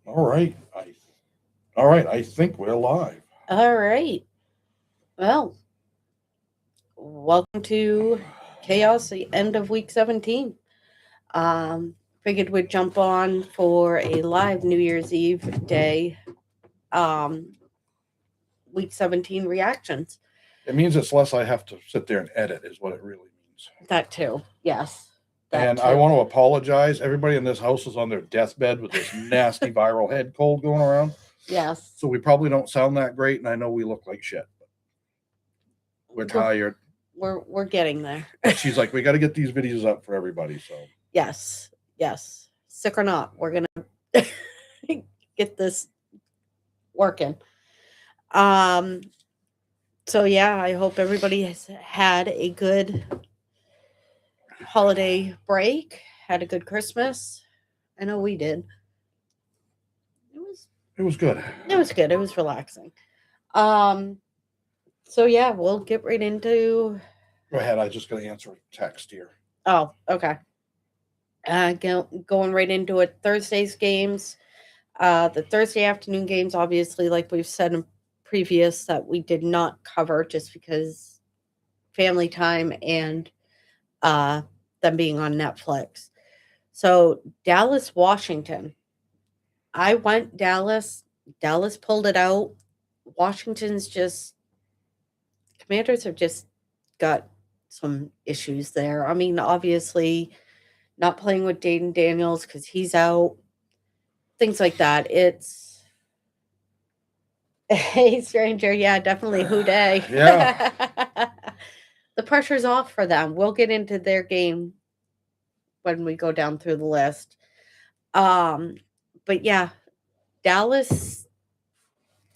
All right. All right. I think we're live. All right. Well, welcome to Chaos, the end of week 17. Um, Figured we'd jump on for a live New Year's Eve day, um, week 17 reactions. It means it's less I have to sit there and edit, is what it really means. That too. Yes. That And too. I want to apologize. Everybody in this house is on their deathbed with this nasty viral head cold going around. Yes. So we probably don't sound that great, and I know we look like shit. We're tired. We're getting there. But she's like, we got to get these videos up for everybody. So Yes. Yes. Sick or not, we're gonna get this working. Um so yeah, I hope everybody has had a good holiday break, had a good Christmas. I know we did. It was it was good. it was good. It was relaxing. Um so yeah, we'll get right into Go ahead. I just got to answer a text here. oh, okay. Going right into it. Thursday's games. The Thursday afternoon games, obviously, like we've said in previous, that we did not cover just because family time and uh, them being on Netflix. So Dallas, Washington. I went Dallas. Dallas pulled it out. Washington's just Commanders have just got some issues there. I mean, obviously, not playing with Dayton Daniels because he's out. Things like that. It's hey stranger, yeah, definitely who day. Yeah. The pressure's off for them. We'll get into their game when we go down through the list. Um, but yeah, Dallas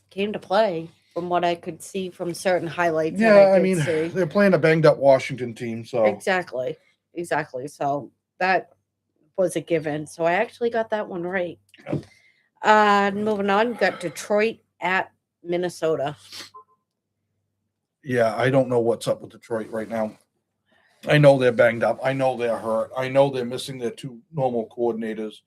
came to play from what I could see from certain highlights. Yeah, I mean, they're playing a banged up Washington team, so exactly. So that was a given. So I actually got that one right. Moving on, got Detroit at Minnesota. Yeah, I don't know what's up with Detroit right now. I know they're banged up. I know they're hurt. I know they're missing their two normal coordinators.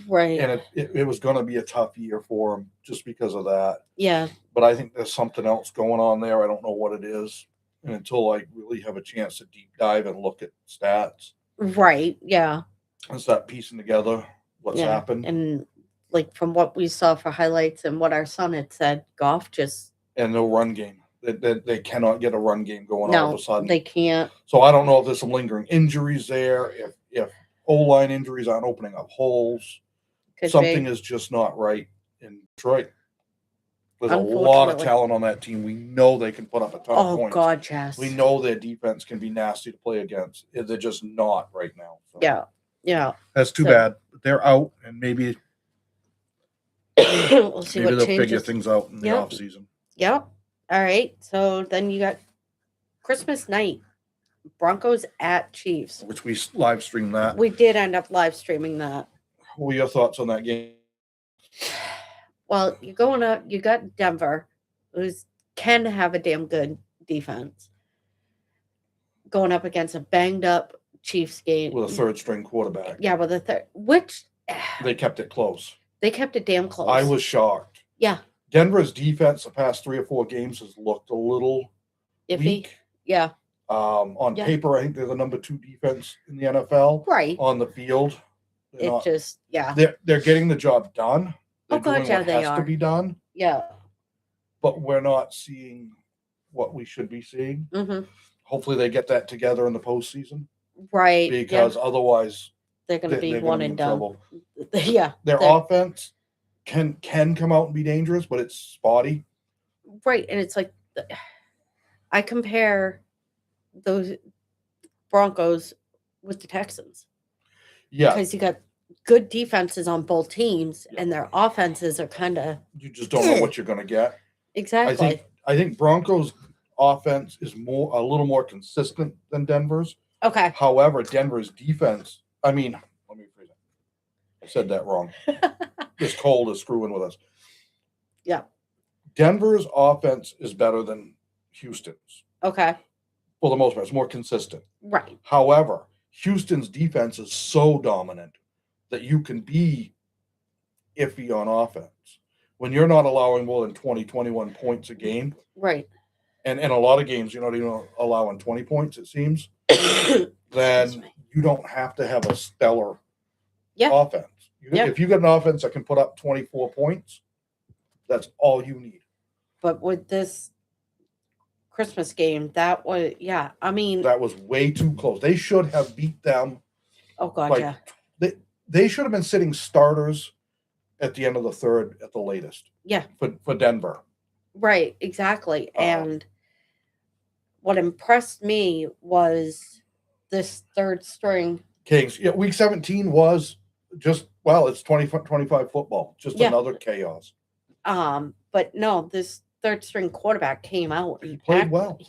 Right. And it was going to be a tough year for them just because of that. Yeah. But I think there's something else going on there. I don't know what it is. And until I really have a chance to deep dive and look at stats. Right. Yeah. And start piecing together what's happened. And like from what we saw for highlights and what our son had said, Goff just and no run game. They cannot get a run game going all of a sudden. They can't. So I don't know if there's some lingering injuries there, if O-line injuries aren't opening up holes. Something is just not right in Detroit. There's a lot of talent on that team. We know they can put up a ton of points. Oh, God, yes. We know their defense can be nasty to play against. They're just not right now. So. Yeah. That's too bad. They're out, and maybe we'll see maybe what they'll changes. Figure things out in the offseason. Yep. All right. So then you got Christmas night. Broncos at Chiefs. Which we live streamed that. We did end up live streaming that. What were your thoughts on that game? Well, you're going up. You got Denver, who can have a damn good defense, going up against a banged up Chiefs game with a third string quarterback. Yeah, with a third, which they kept it close. They kept it damn close. I was shocked. Yeah. Denver's defense the past 3 or 4 games has looked a little iffy. Weak. Yeah. On paper, I think they're the number 2 defense in the NFL. Right. On the field, they're getting the job done. They're doing what has to be done. Yeah. But we're not seeing what we should be seeing. Mm-hmm. Hopefully, they get that together in the postseason. Right. Because otherwise, they're going to be one and done. Trouble. Yeah. Their offense can come out and be dangerous, but it's spotty. Right, and it's like I compare those Broncos with the Texans. Yeah. Because you got good defenses on both teams, and their offenses are kind of. You just don't know what you're going to get. Exactly. I think Broncos' offense is a little more consistent than Denver's. Okay. However, Denver's defense. I mean, let me phrase it. I said that wrong. This cold is screwing with us. Yeah. Denver's offense is better than Houston's. Okay. For the most part, it's more consistent. Right. However, Houston's defense is so dominant that you can be iffy on offense. When you're not allowing more than 20, 21 points a game, right. and in a lot of games, you're not even allowing 20 points, it seems, then you don't have to have a stellar offense. If you got an offense that can put up 24 points, that's all you need. But with this Christmas game, that was, I mean, that was way too close. They should have beat them. Oh, God, They should have been sitting starters at the end of the third at the latest. Yeah. For Denver. Right, exactly. And what impressed me was this third string. Kings. Yeah, week 17 was just, it's 25 football. Just another chaos. But no, this third string quarterback came out. He played well.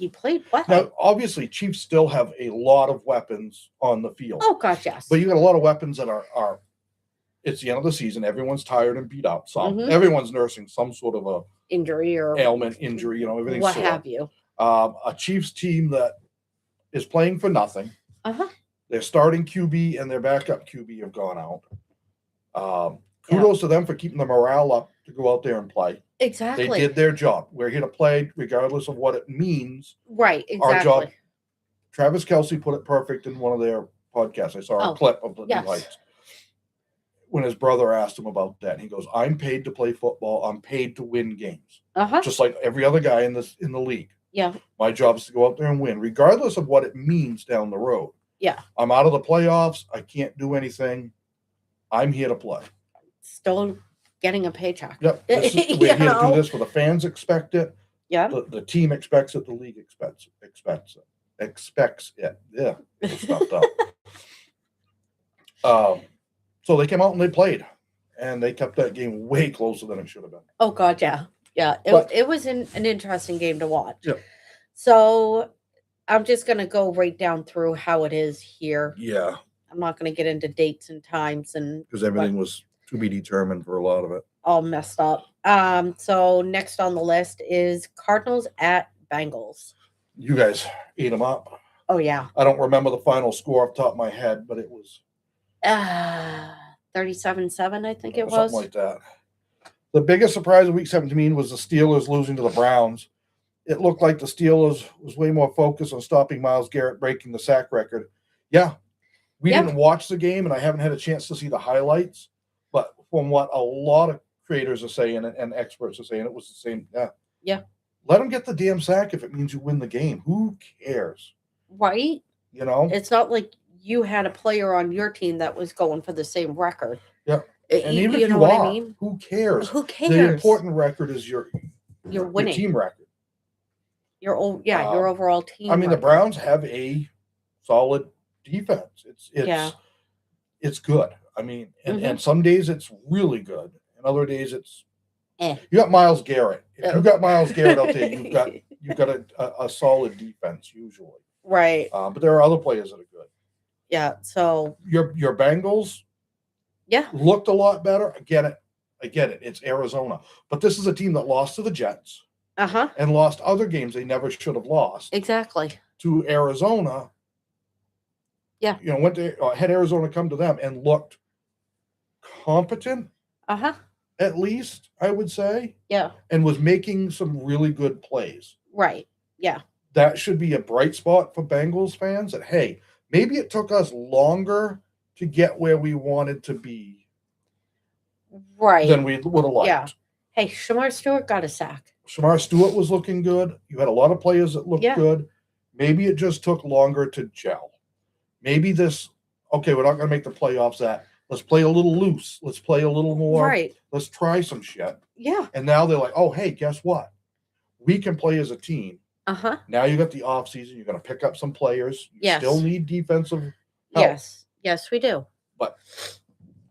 Now, obviously, Chiefs still have a lot of weapons on the field. Oh, gosh, yes. But you got a lot of weapons that are it's the end of the season. Everyone's tired and beat up. Everyone's nursing some sort of a injury or ailment, injury, everything's what sore. have you. A Chiefs team that is playing for nothing. Their starting QB and their backup QB have gone out. Kudos to them for keeping the morale up to go out there and play. Exactly. They did their job. We're here to play regardless of what it means. Right, exactly. Our job. Travis Kelce put it perfect in one of their podcasts. I saw a clip of the highlights. When his brother asked him about that, and he goes, "I'm paid to play football. I'm paid to win games, just like every other guy in the league. Yeah, my job is to go out there and win, regardless of what it means down the road. Yeah, I'm out of the playoffs. I can't do anything. I'm here to play. Still getting a paycheck. Yep, we're here to do this for the fans. Expect it. Yeah, the team expects it. The league expects it. Yeah, stuffed up. So they came out and they played, and they kept that game way closer than it should have been. Oh, God, yeah. It was an interesting game to watch. Yeah. So I'm just going to go right down through how it is here. Yeah. I'm not going to get into dates and times because everything was to be determined for a lot of it. All messed up. So next on the list is Cardinals at Bengals. You guys ate them up. Oh, yeah. I don't remember the final score off the top of my head, but it was 37-7, I think it was. Something like that. The biggest surprise of week 17 was the Steelers losing to the Browns. It looked like the Steelers was way more focused on stopping Myles Garrett breaking the sack record. Yeah. We didn't watch the game, and I haven't had a chance to see the highlights. But from what a lot of creators are saying and experts are saying, it was the same. Yeah. Yeah. Let them get the damn sack if it means you win the game. Who cares? Right. It's not like you had a player on your team that was going for the same record. Yeah. And even if you what are, I mean? who cares? Who cares? The important record is your winning team record. Your overall team. I mean, record. The Browns have a solid defense. It's good. I mean, and some days it's really good, and other days it's. You got Myles Garrett. If you got Myles Garrett out there, you've got a solid defense usually. Right. But there are other players that are good. Yeah. So your Bengals. Yeah. Looked a lot better. I get it. It's Arizona, but this is a team that lost to the Jets. And lost other games they never should have lost. Exactly. To Arizona. Yeah. Went to had Arizona come to them and looked competent. At least I would say. Yeah. And was making some really good plays. Right. Yeah. That should be a bright spot for Bengals fans. That hey, maybe it took us longer to get where we wanted to be. Right. Than we would have liked. Yeah. Hey, Shamar Stewart got a sack. Shamar Stewart was looking good. You had a lot of players that looked good. Maybe it just took longer to gel. Maybe we're not going to make the playoffs let's play a little loose. Let's play a little more. Right. Let's try some shit. Yeah. And now they're like, oh, hey, guess what? We can play as a team. Now you got the off season. You're going to pick up some players. You still need defensive help. Yes, we do. But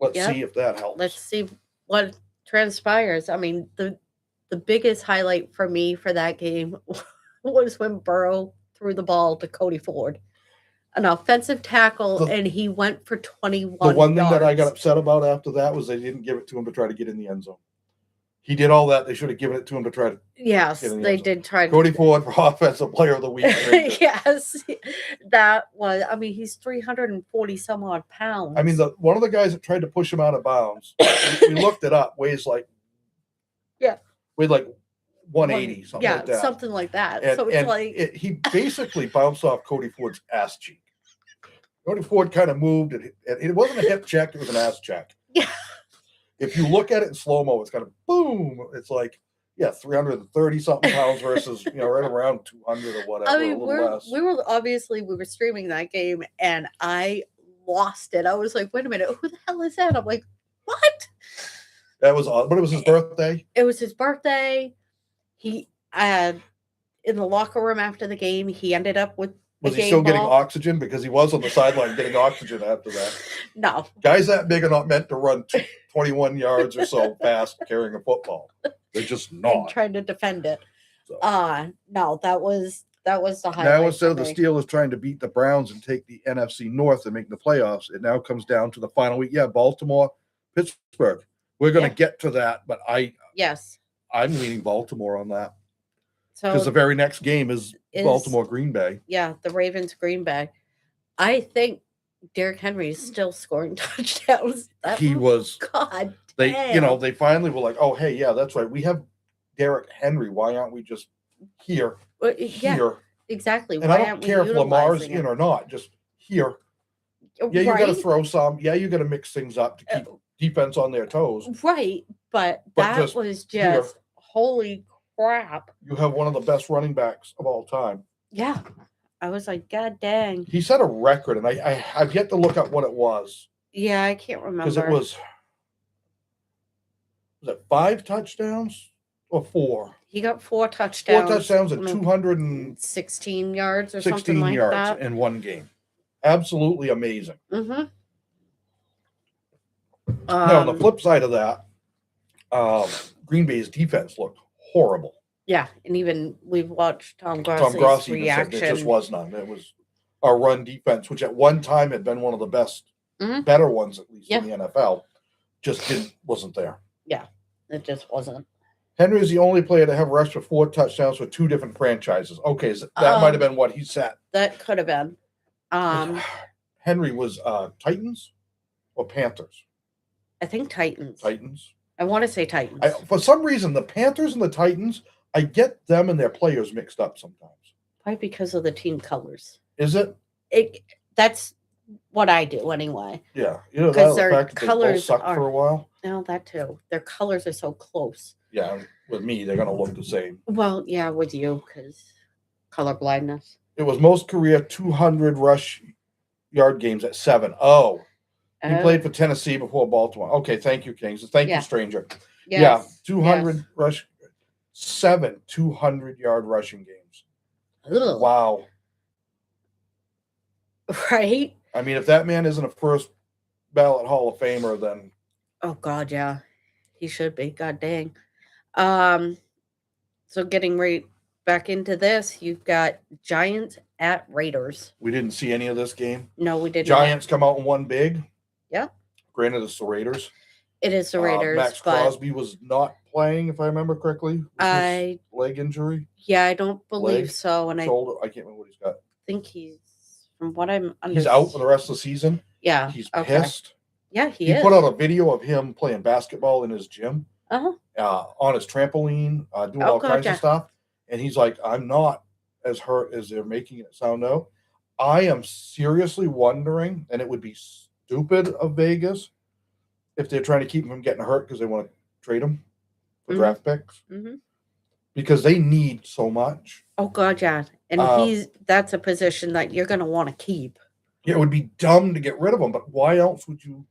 let's see if that helps. Let's see what transpires. I mean, the biggest highlight for me for that game was when Burrow threw the ball to Cody Ford. An offensive tackle, and he went for 21 The one thing yards. that I got upset about after that was they didn't give it to him to try to get in the end zone. He did all that. They should have given it to him to try to. Yes, Get in the they end zone. did try. Cody Ford for Offensive Player of the Week. Yes, that was. I mean, he's 340 some odd pounds. I mean, one of the guys that tried to push him out of bounds, we looked it up, weighs like 180, something like that. Something like that. And, so it's he basically bounced off Cody Ford's ass cheek. Cody Ford kind of moved, and it wasn't a hip check; it was an ass check. Yeah. If you look at it in slow-mo, it's kind of boom. It's like, 330 something pounds versus, right around 200 or whatever. I mean, a little less. we were streaming that game, and I lost it. I was like, wait a minute, who the hell is that? I'm like, what? That was odd, but it was his birthday. It was his birthday. He in the locker room after the game, he ended up with. Was he still getting oxygen? Because he was on the sideline getting oxygen after that. No. Guys that big are not meant to run 21 yards or so fast carrying a football. They're just not. And trying to defend it. So. No, that was the highlight. Now instead of the Steelers trying to beat the Browns and take the NFC North and make the playoffs, it now comes down to the final week. Yeah, Baltimore, Pittsburgh. We're going to get to that, but I'm leaning Baltimore on that. Because the very next game is Baltimore Green Bay. Yeah, the Ravens Green Bay. I think Derrick Henry is still scoring touchdowns. God. They finally were like, oh, hey, yeah, that's right. We have Derrick Henry. Why aren't we just here? Here. Exactly. And I don't care if Lamar's in or not. Just here. Yeah, you got to throw some. Yeah, you got to mix things up to keep defense on their toes. Right, but that was just holy crap. You have one of the best running backs of all time. Yeah. I was like, God dang. He set a record, and I've yet to look up what it was. Yeah, I can't remember. Because it was it 5 touchdowns or 4? He got 4 touchdowns. 4 touchdowns and 216 yards or something like that. 16 yards in one game. Absolutely amazing. Mm-hmm. Now, on the flip side of that, Green Bay's defense looked horrible. Yeah, and even we've watched Tom Grossi's reaction. It just was none. It was our run defense, which at one time had been one of the best, better ones, at least in the NFL, just wasn't there. Yeah, it just wasn't. Henry is the only player to have rushed for 4 touchdowns for 2 different franchises. Okay, so that might have been what he set. That could have been. Henry was Titans or Panthers? I think Titans. Titans. I want to say Titans. For some reason, the Panthers and the Titans, I get them and their players mixed up sometimes. Probably because of the team colors. Is it? That's what I do anyway. Yeah. Because their fact colors they both sucked for a while. No, that too. Their colors are so close. Yeah, with me, they're going to look the same. Well, yeah, with you, because color blindness. It was most career 200 rush yard games at 7. Oh. He played for Tennessee before Baltimore. Okay, thank you, Kings. Thank you, stranger. Yes. Yeah, 200 rush, 7 200-yard rushing games. Ugh. Wow. Right? I mean, if that man isn't a first ballot Hall of Famer, then... Oh, God, yeah. He should be. God dang. So getting right back into this, you've got Giants at Raiders. We didn't see any of this game. No, we didn't. Giants come out and won big. Yeah. Granted, it's the Raiders. It is the Raiders. Max Crosby was not playing, if I remember correctly. Leg injury. Yeah, I don't believe so. And shoulder. I can't remember what he's got. I think he's, from what I'm understanding, he's out for the rest of the season. Yeah. He's pissed. Yeah, he put out a video of him playing basketball in his gym. On his trampoline, doing all kinds of stuff. And he's like, I'm not as hurt as they're making it sound out. I am seriously wondering, and it would be stupid of Vegas if they're trying to keep him from getting hurt because they want to trade him for draft picks. Because they need so much. Oh, God, yeah. And that's a position that you're going to want to keep. Yeah, it would be dumb to get rid of him, but why else would you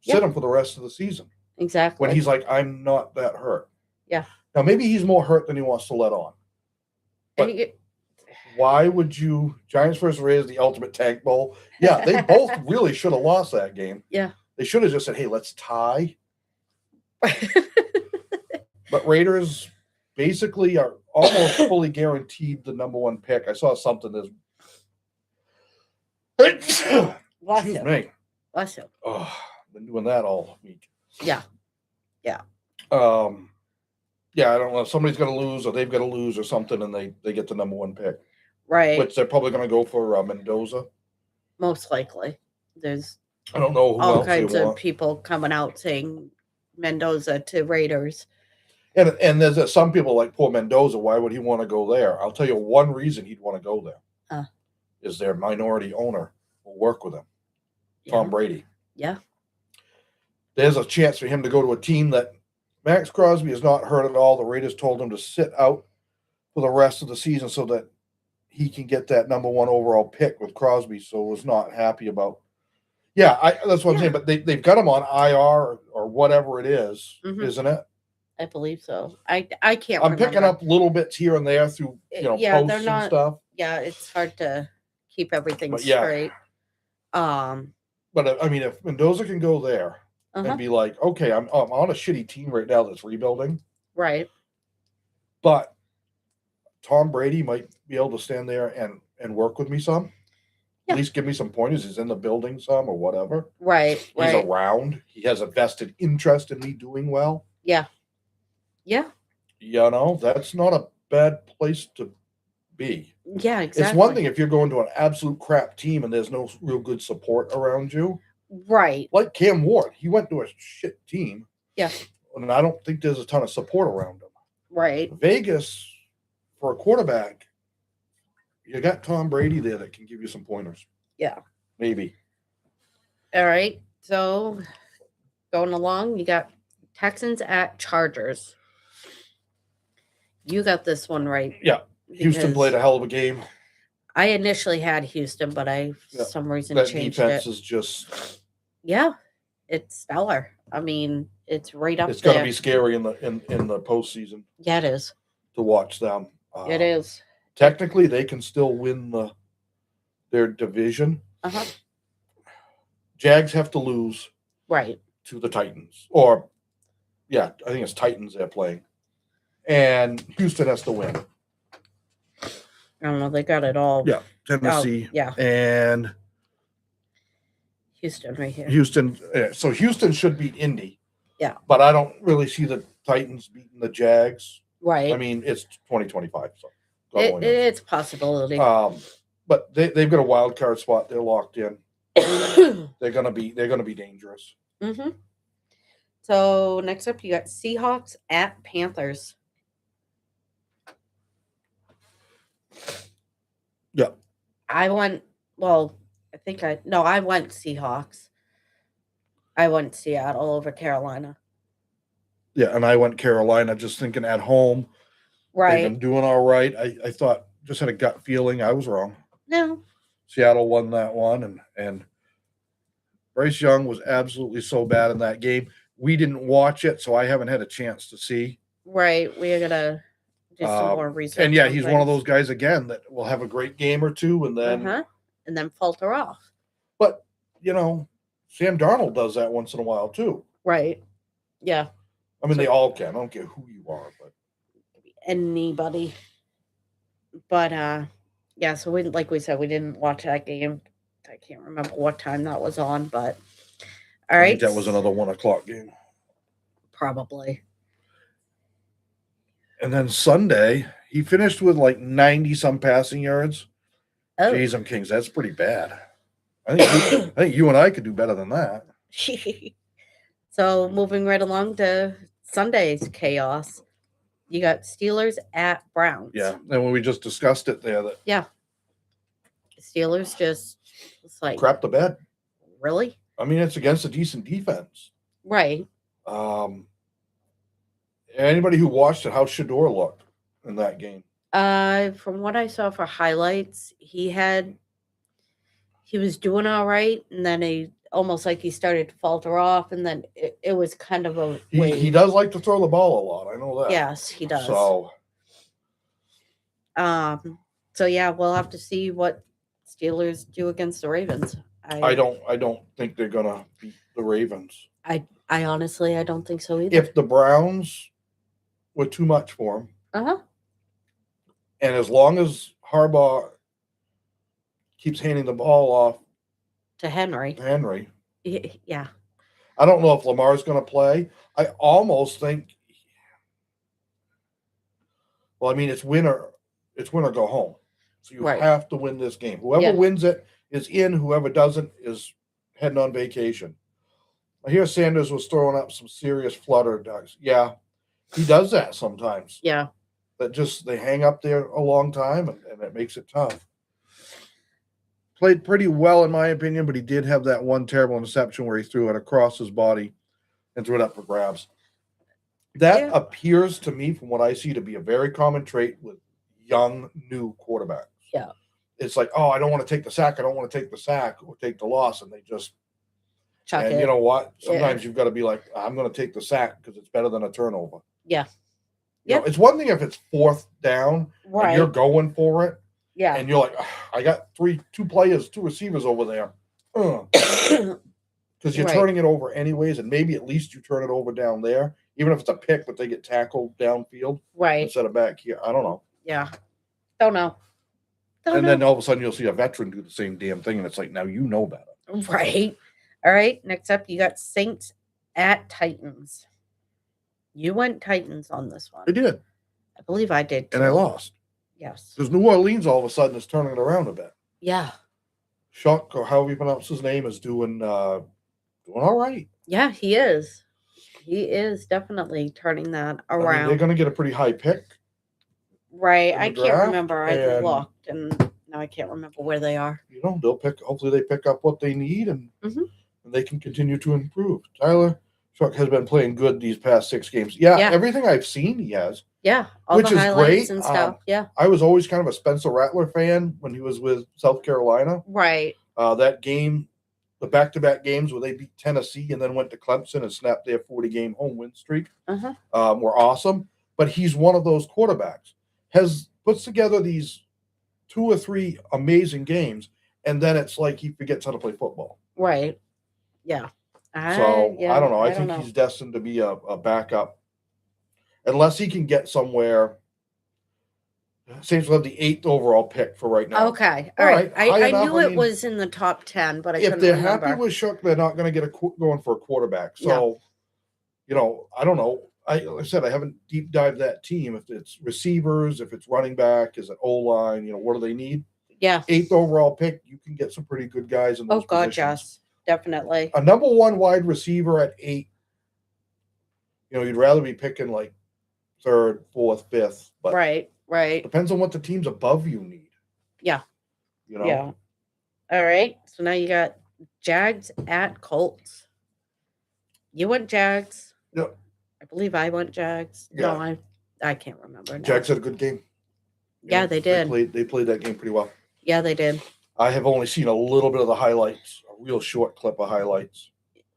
sit him for the rest of the season? Exactly. When he's like, I'm not that hurt. Yeah. Now, maybe he's more hurt than he wants to let on. But why would you, Giants versus Raiders, the ultimate tank bowl? Yeah, they both really should have lost that game. Yeah. They should have just said, hey, let's tie. But Raiders basically are almost fully guaranteed the number 1 pick. I saw something that's... Excuse me. Bless you. Oh, been doing that all week. Yeah. Yeah. Yeah, I don't know. Somebody's going to lose, or they've got to lose, or something, and they get the number 1 pick. Right. Which they're probably going to go for Mendoza. Most likely. There's I don't know who all else kinds they of want. people coming out saying Mendoza to Raiders. And there's some people like poor Mendoza. Why would he want to go there? I'll tell you one reason he'd want to go there. Is their minority owner will work with him, Tom Brady. Yeah. There's a chance for him to go to a team that Max Crosby has not hurt at all. The Raiders told him to sit out for the rest of the season so that he can get that number 1 overall pick with Crosby. So was not happy about. Yeah, that's what I'm saying. But they've got him on IR or whatever it is, isn't it? I believe so. I can't. I'm picking up little bits here and there through posts and stuff. Yeah, it's hard to keep everything straight. But I mean, if Mendoza can go there and be like, okay, I'm on a shitty team right now that's rebuilding, right? But Tom Brady might be able to stand there and work with me some. At least give me some pointers. He's in the building some or whatever. Right. He's around. He has a vested interest in me doing well. Yeah. Yeah. That's not a bad place to be. Yeah, exactly. It's one thing if you're going to an absolute crap team and there's no real good support around you. Right. Like Cam Ward. He went to a shit team. Yeah. And I don't think there's a ton of support around him. Right. Vegas, for a quarterback, you got Tom Brady there that can give you some pointers. Yeah. Maybe. All right. So going along, you got Texans at Chargers. You got this one right. Yeah. Houston played a hell of a game. I initially had Houston, but for some reason that changed defense it. Is just. Yeah. It's stellar. I mean, it's right up there. It's going to be scary in the postseason. Yeah, it is. To watch them. It is. Technically, they can still win their division. Jags have to lose. Right. To the Titans. Or, I think it's Titans they're playing. And Houston has to win. I don't know. They got it all. Yeah. Tennessee. Yeah. And Houston right here. Houston. So Houston should beat Indy. Yeah. But I don't really see the Titans beating the Jags. Right. I mean, it's 2025. So it's a possibility. But they've got a wild card spot. They're locked in. They're gonna be dangerous. Mm-hmm. So next up, you got Seahawks at Panthers. Yeah. I went Seahawks. I went Seattle over Carolina. Yeah, and I went Carolina just thinking at home. Right. They've been doing all right. I thought, just had a gut feeling. I was wrong. No. Seattle won that one, and Bryce Young was absolutely so bad in that game. We didn't watch it, so I haven't had a chance to see. Right. We're going to do some more research. And he's one of those guys, again, that will have a great game or two and then falter off. But, Sam Darnold does that once in a while, too. Right. Yeah. I mean, they all can. I don't care who you are, but anybody. But so like we said, we didn't watch that game. I can't remember what time that was on, but all right. I think that was another 1:00 game. Probably. And then Sunday, he finished with like 90 some passing yards. Oh. Jeez, I'm Kings. That's pretty bad. I think you and I could do better than that. So moving right along to Sunday's chaos, you got Steelers at Browns. Yeah, and when we just discussed it there, Steelers just like crap the bed. Really? I mean, it's against a decent defense. Right. Anybody who watched it, how Shador looked in that game? From what I saw for highlights, he was doing all right, and then he started to falter off, and then it was kind of a he does like to throw the ball a lot. I know that. Yes, he does. So we'll have to see what Steelers do against the Ravens. I don't think they're gonna beat the Ravens. I honestly, I don't think so either. If the Browns were too much for them, and as long as Harbaugh keeps handing the ball off to Henry, yeah. I don't know if Lamar's going to play. I almost think Well, I mean, it's win or go home. So you Right. have to win this game. Whoever Yeah. wins it is in. Whoever doesn't is heading on vacation. I hear Sanders was throwing up some serious flutter ducks. Yeah, he does that sometimes. Yeah. That just they hang up there a long time, and it makes it tough. Played pretty well in my opinion, but he did have that one terrible interception where he threw it across his body and threw it up for grabs. That appears to me, from what I see, to be a very common trait with young, new quarterbacks. Yeah. It's like, oh, I don't want to take the sack. I don't want to take the sack or take the loss. And they just chuck and it. You know what? Sometimes you've got to be like, I'm going to take the sack because it's better than a turnover. Yeah. You know, it's one thing if it's fourth down Right. and you're going for it. Yeah. And you're like, I got two receivers over there. Because you're turning it over anyways, and maybe at least you turn it over down there, even if it's a pick, but they get tackled downfield instead of back here. I don't know. Yeah. Don't know. Then all of a sudden you'll see a veteran do the same damn thing, and it's like, now you know better. Right. All right. Next up, you got Saints at Titans. You went Titans on this one. I did. I believe I did too. And I lost. Yes. Because New Orleans all of a sudden is turning it around a bit. Yeah. Shock, or however you pronounce his name, is doing all right. Yeah, he is. He is definitely turning that around. I mean, they're going to get a pretty high pick. Right. I can't remember. I looked, and now I can't remember where they are. You know, hopefully they pick up what they need, and they can continue to improve. Tyler Shough has been playing good these past 6 games. Yeah, everything I've seen, he has. Yeah, all which the is highlights great. And stuff. Yeah. I was always kind of a Spencer Rattler fan when he was with South Carolina. Right. That game, the back-to-back games where they beat Tennessee and then went to Clemson and snapped their 40-game home win streak were awesome. But he's one of those quarterbacks. Puts together these 2 or 3 amazing games, and then it's like he forgets how to play football. Right. Yeah. I don't know. I think he's destined to be a backup. Unless he can get somewhere. Saints will have the 8th overall pick for right now. Okay. All right. I knew it was in the top 10, but I couldn't remember. If they're happy with Shough, they're not going to get going for a quarterback. So, you know, I don't know. Like I said, I haven't deep dived that team. If it's receivers, if it's running back, is it O-line, what do they need? Yeah. 8th overall pick, you can get some pretty good guys in those positions. Yes. Definitely. A number 1 wide receiver at 8, you'd rather be picking like 3rd, 4th, 5th. But right. Depends on what the teams above you need. Yeah. Yeah. All right. So now you got Jags at Colts. You went Jags. Yep. I believe I went Jags. Yeah. No, I can't remember now. Jags had a good game. Yeah, they did. They played that game pretty well. Yeah, they did. I have only seen a little bit of the highlights, a real short clip of highlights.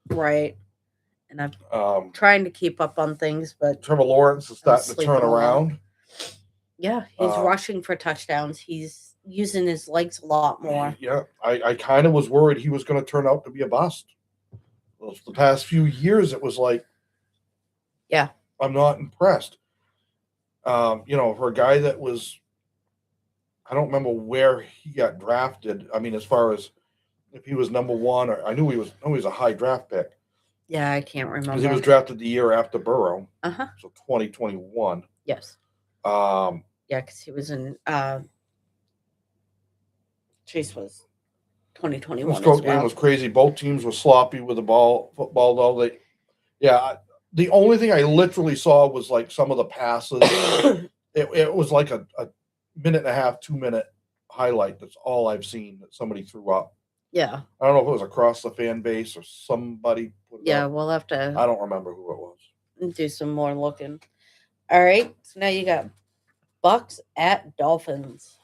Right. And I'm trying to keep up on things, but Trevor Lawrence is starting to turn around. Yeah, he's rushing for touchdowns. He's using his legs a lot more. Yeah, I kind of was worried he was going to turn out to be a bust. The past few years, it was like, yeah, I'm not impressed. For a guy that was, I don't remember where he got drafted. I mean, as far as if he was number 1, or I knew he was a high draft pick. Yeah, I can't remember. Because he was drafted the year after Burrow. So 2021. Yes. Yeah, because he was in Chase was 2021. This game was crazy. Both teams were sloppy with the football though. The only thing I literally saw was like some of the passes. it was like a 1.5, 2-minute highlight. That's all I've seen that somebody threw up. Yeah. I don't know if it was across the fan base or somebody put it up. We'll have to. I don't remember who it was. Do some more looking. All right. So now you got Bucks at Dolphins.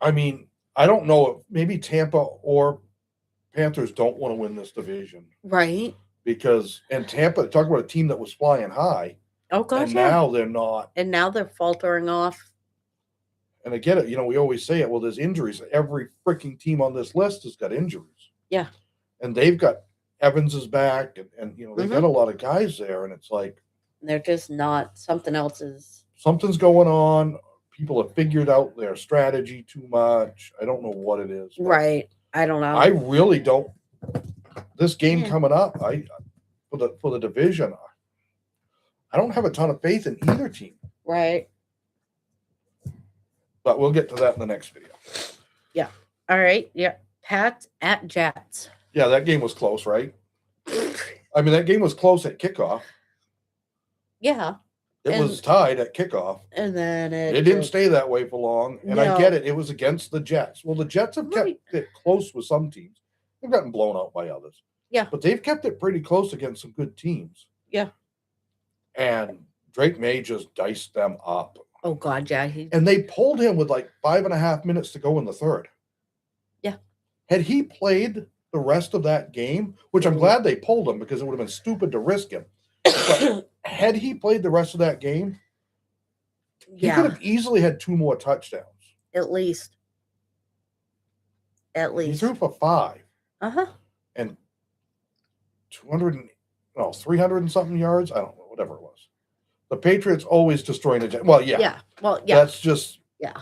I mean, I don't know if maybe Tampa or Panthers don't want to win this division. Right. Because, and Tampa, talk about a team that was flying high. Oh, gosh. And now they're not. And now they're faltering off. And I get it. We always say it. Well, there's injuries. Every freaking team on this list has got injuries. Yeah. And they've got Evans is back. And they've got a lot of guys there. And it's like. They're just not. Something's going on. People have figured out their strategy too much. I don't know what it is. Right. I don't know. I really don't. This game coming up, for the division, I don't have a ton of faith in either team. Right. But we'll get to that in the next video. Yeah. All right. Yeah. Pats at Jets. Yeah, that game was close, right? I mean, that game was close at kickoff. Yeah. It was tied at kickoff. And then it didn't stay that way for long. And I get it. It was against the Jets. Well, the Jets have kept it close with some teams. They've gotten blown out by others. Yeah. But they've kept it pretty close against some good teams. Yeah. And Drake May just diced them up. Oh, God, yeah. And they pulled him with like 5.5 minutes to go in the third. Yeah. Had he played the rest of that game, which I'm glad they pulled him because it would have been stupid to risk him. But had he played the rest of that game, he could have easily had 2 more touchdowns. At least. He threw for 5. Uh-huh. And 300 and something yards. I don't know, whatever it was. The Patriots always destroying the Jets. Well, yeah. Yeah. Well, yeah. That's just, yeah.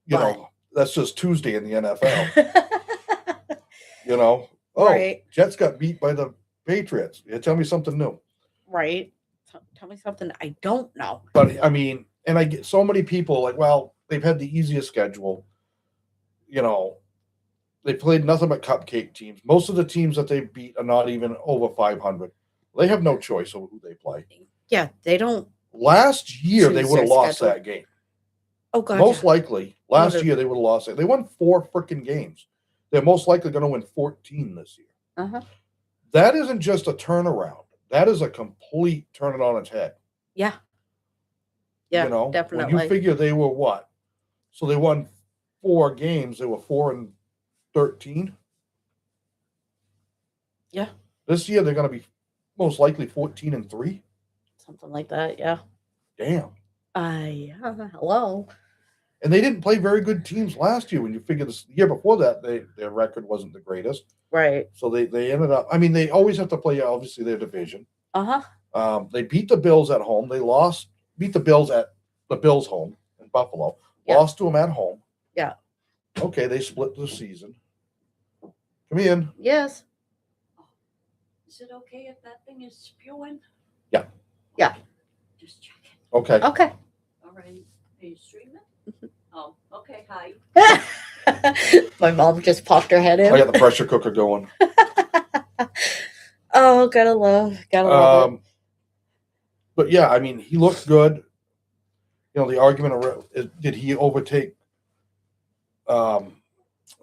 You know, that's just Tuesday in the NFL. You know, Jets got beat by the Patriots. Yeah, tell me something new. Right. Tell me something I don't know. But I mean, and I get so many people like, well, they've had the easiest schedule. You know, they played nothing but cupcake teams. Most of the teams that they beat are not even over 500. They have no choice over who they play. Yeah, they don't. Last year, they would have lost that game. Oh, God. Most likely, last year, they would have lost it. They won 4 freaking games. They're most likely going to win 14 this year. Uh-huh. That isn't just a turnaround. That is a complete turn it on its head. Yeah. Yeah, you know, definitely. When you figure they were what? So they won 4 games. They were 4-13. Yeah. This year, they're going to be most likely 14-3. Something like that, yeah. Damn. Yeah. Hello. And they didn't play very good teams last year. When you figure the year before that, their record wasn't the greatest. Right. So they ended up. I mean, they always have to play obviously their division. Uh-huh. They beat the Bills at home. They beat the Bills at the Bills' home in Buffalo. Yeah. Lost to them at home. Yeah. Okay, they split the season. Come in. Yes. Is it okay if that thing is spewing? Yeah. Yeah. Just checking. Okay. Okay. All right. Are you streaming? Oh, okay. Hi. My mom just popped her head in. I got the pressure cooker going. Oh, gotta love it. But yeah, I mean, he looked good. You know, the argument is, did he overtake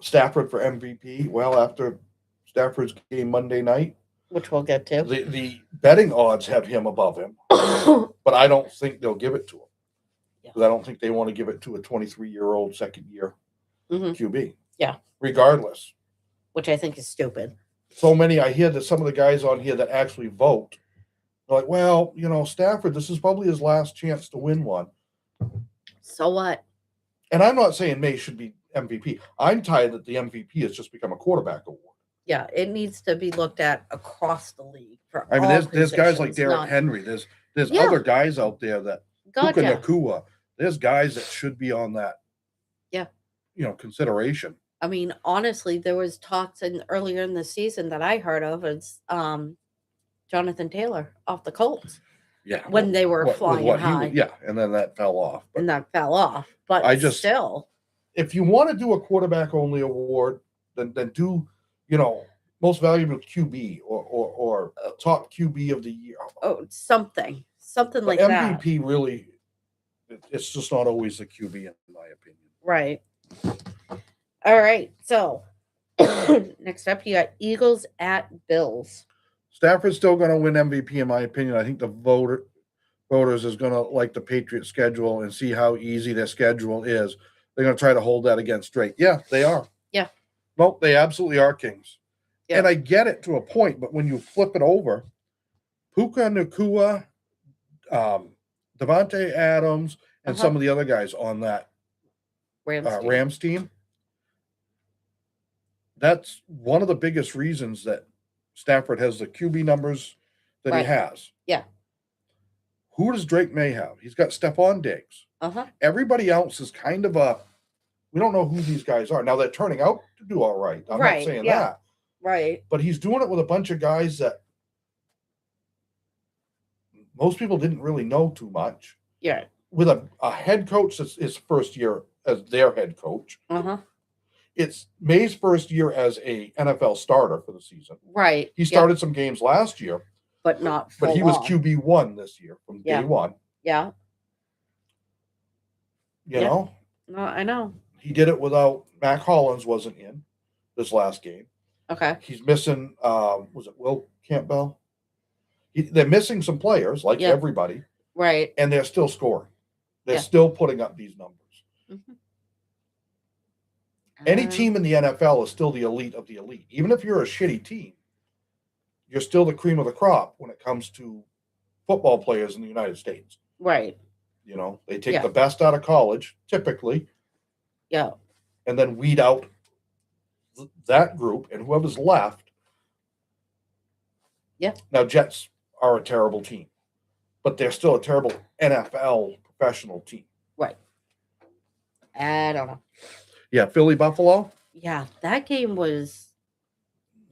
Stafford for MVP? Well, after Stafford's game Monday night, which we'll get to, the betting odds have him above him, but I don't think they'll give it to him. Because I don't think they want to give it to a 23-year-old second-year QB. Yeah. Regardless. Which I think is stupid. So many, I hear that some of the guys on here that actually vote, they're like, well, you know, Stafford, this is probably his last chance to win one. So what? And I'm not saying May should be MVP. I'm tired that the MVP has just become a quarterback award. Yeah, it needs to be looked at across the league. I mean, there's guys like Derrick Henry. There's other guys out there that Puka Nacua. There's guys that should be on that. Yeah. You know, consideration. I mean, honestly, there was talks earlier in the season that I heard of as Jonathan Taylor off the Colts. Yeah. When they were flying high. And then that fell off. And that fell off. But still. If you want to do a quarterback only award, then do, you know, most valuable QB or top QB of the year. Oh, something like that. MVP really, it's just not always the QB in my opinion. Right. All right. So next up, you got Eagles at Bills. Stafford's still going to win MVP in my opinion. I think the voters is going to like the Patriots schedule and see how easy their schedule is. They're going to try to hold that against Drake. Yeah, they are. Yeah. Nope, they absolutely are kings. Yeah. And I get it to a point, but when you flip it over, Puka Nacua, Devontae Adams, and some of the other guys on that Rams team, that's one of the biggest reasons that Stafford has the QB numbers that he has. Yeah. Who does Drake May have? He's got Stephon Diggs. Everybody else is kind of we don't know who these guys are. Now they're turning out to do all right. I'm not saying that. Right. But he's doing it with a bunch of guys that most people didn't really know too much. Yeah. With a head coach that's his first year as their head coach. It's May's first year as a NFL starter for the season. Right. He started some games last year, but not. but he was on. QB1 this year from day one. Yeah. You know. No, I know. He did it without Mac Hollins wasn't in this last game. Okay. He's missing. Was it Will Campbell? They're missing some players, like everybody. Right. And they're still scoring. They're still putting up these numbers. Any team in the NFL is still the elite of the elite. Even if you're a shitty team, you're still the cream of the crop when it comes to football players in the United States. Right. You know, they take the best out of college, typically. Yeah. And then weed out that group and whoever's left. Yeah. Now, Jets are a terrible team, but they're still a terrible NFL professional team. Right. I don't know. Yeah, Philly Buffalo. Yeah, that game was.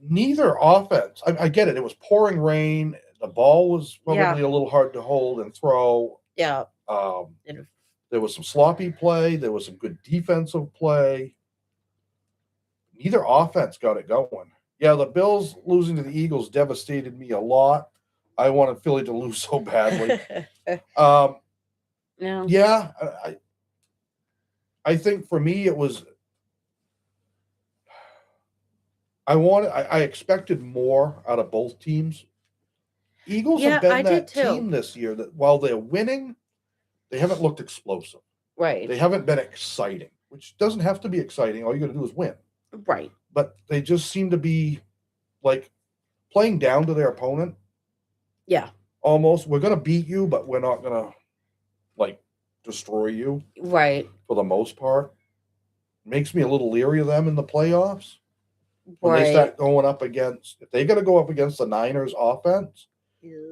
Neither offense. I get it. It was pouring rain. The ball was probably a little hard to hold and throw. Yeah. There was some sloppy play. There was some good defensive play. Neither offense got it going. Yeah, the Bills losing to the Eagles devastated me a lot. I wanted Philly to lose so badly. No. Yeah, I think for me it was. I expected more out of both teams. Eagles have been that team this year that while they're winning, they haven't looked explosive. Right. They haven't been exciting, which doesn't have to be exciting. All you got to do is win. Right. But they just seem to be like playing down to their opponent. Yeah. Almost. We're going to beat you, but we're not going to like destroy you. Right. For the most part. Makes me a little leery of them in the playoffs. When they start going up against, if they got to go up against the Niners offense,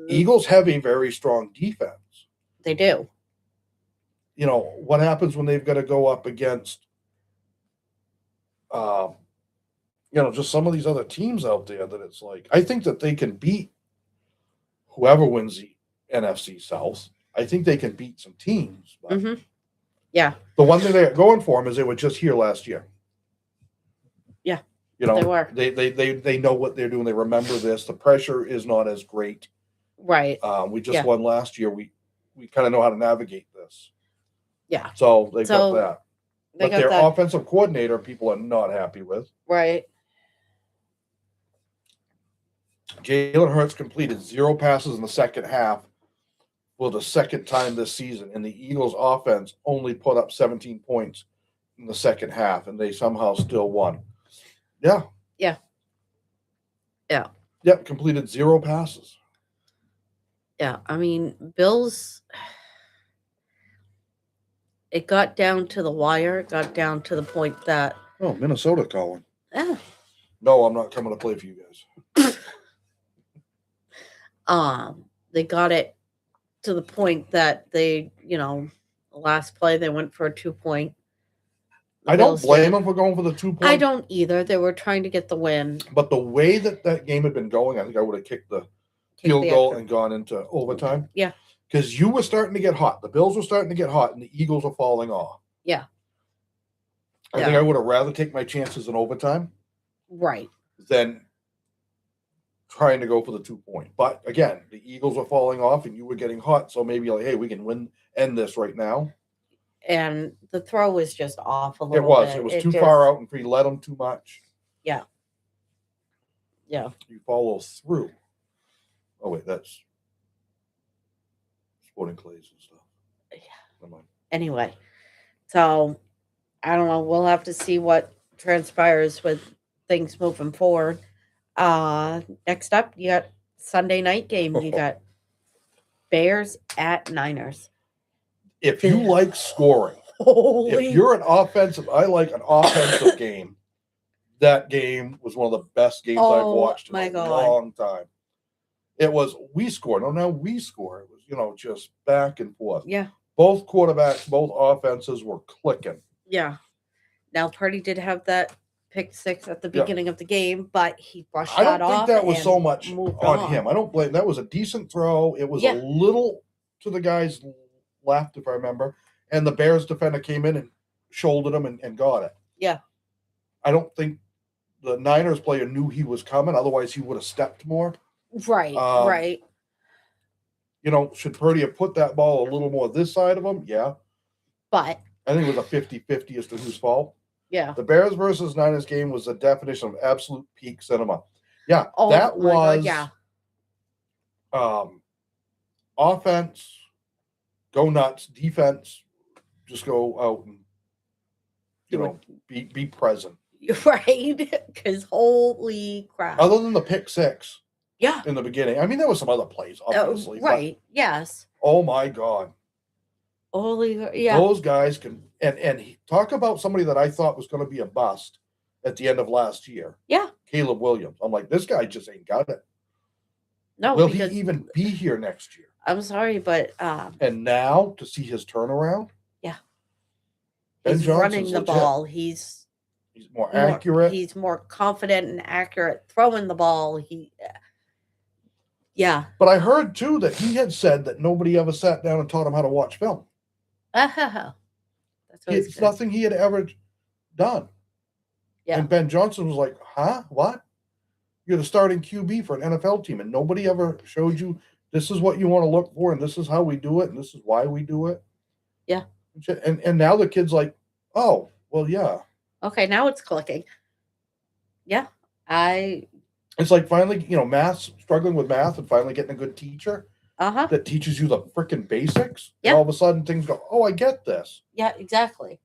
Eagles have a very strong defense. They do. You know, what happens when they've got to go up against, just some of these other teams out there that it's like, I think that they can beat whoever wins the NFC South. I think they can beat some teams. But yeah. The one thing they're going for them is they were just here last year. Yeah. You know, they were. They know what they're doing. They remember this. The pressure is not as great. Right. We just won last year. We kind of know how to navigate this. Yeah. So they got that. But their that. offensive coordinator, people are not happy with. Right. Jalen Hurts completed 0 passes in the second half for the second time this season, and the Eagles' offense only put up 17 points in the second half, and they somehow still won. Yeah. Yeah. Yeah. Yep, completed 0 passes. Yeah, I mean, Bills, it got down to the wire. It got down to the point that... Oh, Minnesota calling. Yeah. No, I'm not coming to play for you guys. They got it to the point that they, the last play, they went for a 2-point. I don't blame them for going for the 2-point. I don't either. They were trying to get the win. But the way that game had been going, I think I would have kicked the field goal and gone into overtime. Yeah. Because you were starting to get hot. The Bills were starting to get hot, and the Eagles were falling off. Yeah. I think I would have rather take my chances in overtime. Right. Than trying to go for the 2-point. But again, the Eagles were falling off, and you were getting hot. So maybe like, hey, we can end this right now. And the throw was just off a little bit. It was too far out, and you let them too much. Yeah. Yeah. You follow through. Oh, wait, that's Sporting Clays and stuff. Yeah. Never mind. Anyway, so I don't know. We'll have to see what transpires with things moving forward. Next up, you got Sunday night game. You got Bears at Niners. If you like scoring, if you're an offensive, I like an offensive game. That game was one of the best games I've watched in a long time. It was, we scored. No, now we score. It was, just back and forth. Yeah. Both quarterbacks, both offenses were clicking. Yeah. Now, Purdy did have that pick 6 at the beginning of the game, but he brushed that off. I don't think that was so much on him. I don't blame. That was a decent throw. It was a little to the guy's left, if I remember, and the Bears defender came in and shouldered him and got it. Yeah. I don't think the Niners player knew he was coming. Otherwise, he would have stepped more. Right. Right. Should Purdy have put that ball a little more this side of him? Yeah. But I think it was a 50-50 as to whose fault. yeah. The Bears versus Niners game was the definition of absolute peak cinema. Yeah. Oh, that my God, was yeah. Offense, go nuts. Defense, just go out and be present. Right. Because holy crap. Other than the pick six Yeah. in the beginning. I mean, there were some other plays, obviously. Right. Yes. Oh my God. Holy, yeah. Those guys can talk about somebody that I thought was going to be a bust at the end of last year. Yeah. Caleb Williams. I'm like, this guy just ain't got it. No. Will he even be here next year? I'm sorry, but and now to see his turnaround. Yeah. Ben he's Johnson's running the legit. ball. He's more accurate. He's more confident and accurate throwing the ball. Yeah. But I heard too that he had said that nobody ever sat down and taught him how to watch film. That's what It's nothing he had ever done. Yeah. And Ben Johnson was like, huh? What? You're the starting QB for an NFL team, and nobody ever showed you this is what you want to look for, and this is how we do it, and this is why we do it. Yeah. And now the kid's like, oh, well, yeah. Okay, now it's clicking. Yeah. It's like finally, struggling with math and finally getting a good teacher that teaches you the freaking basics. Yeah. And all of a sudden things go, oh, I get this. Yeah, exactly.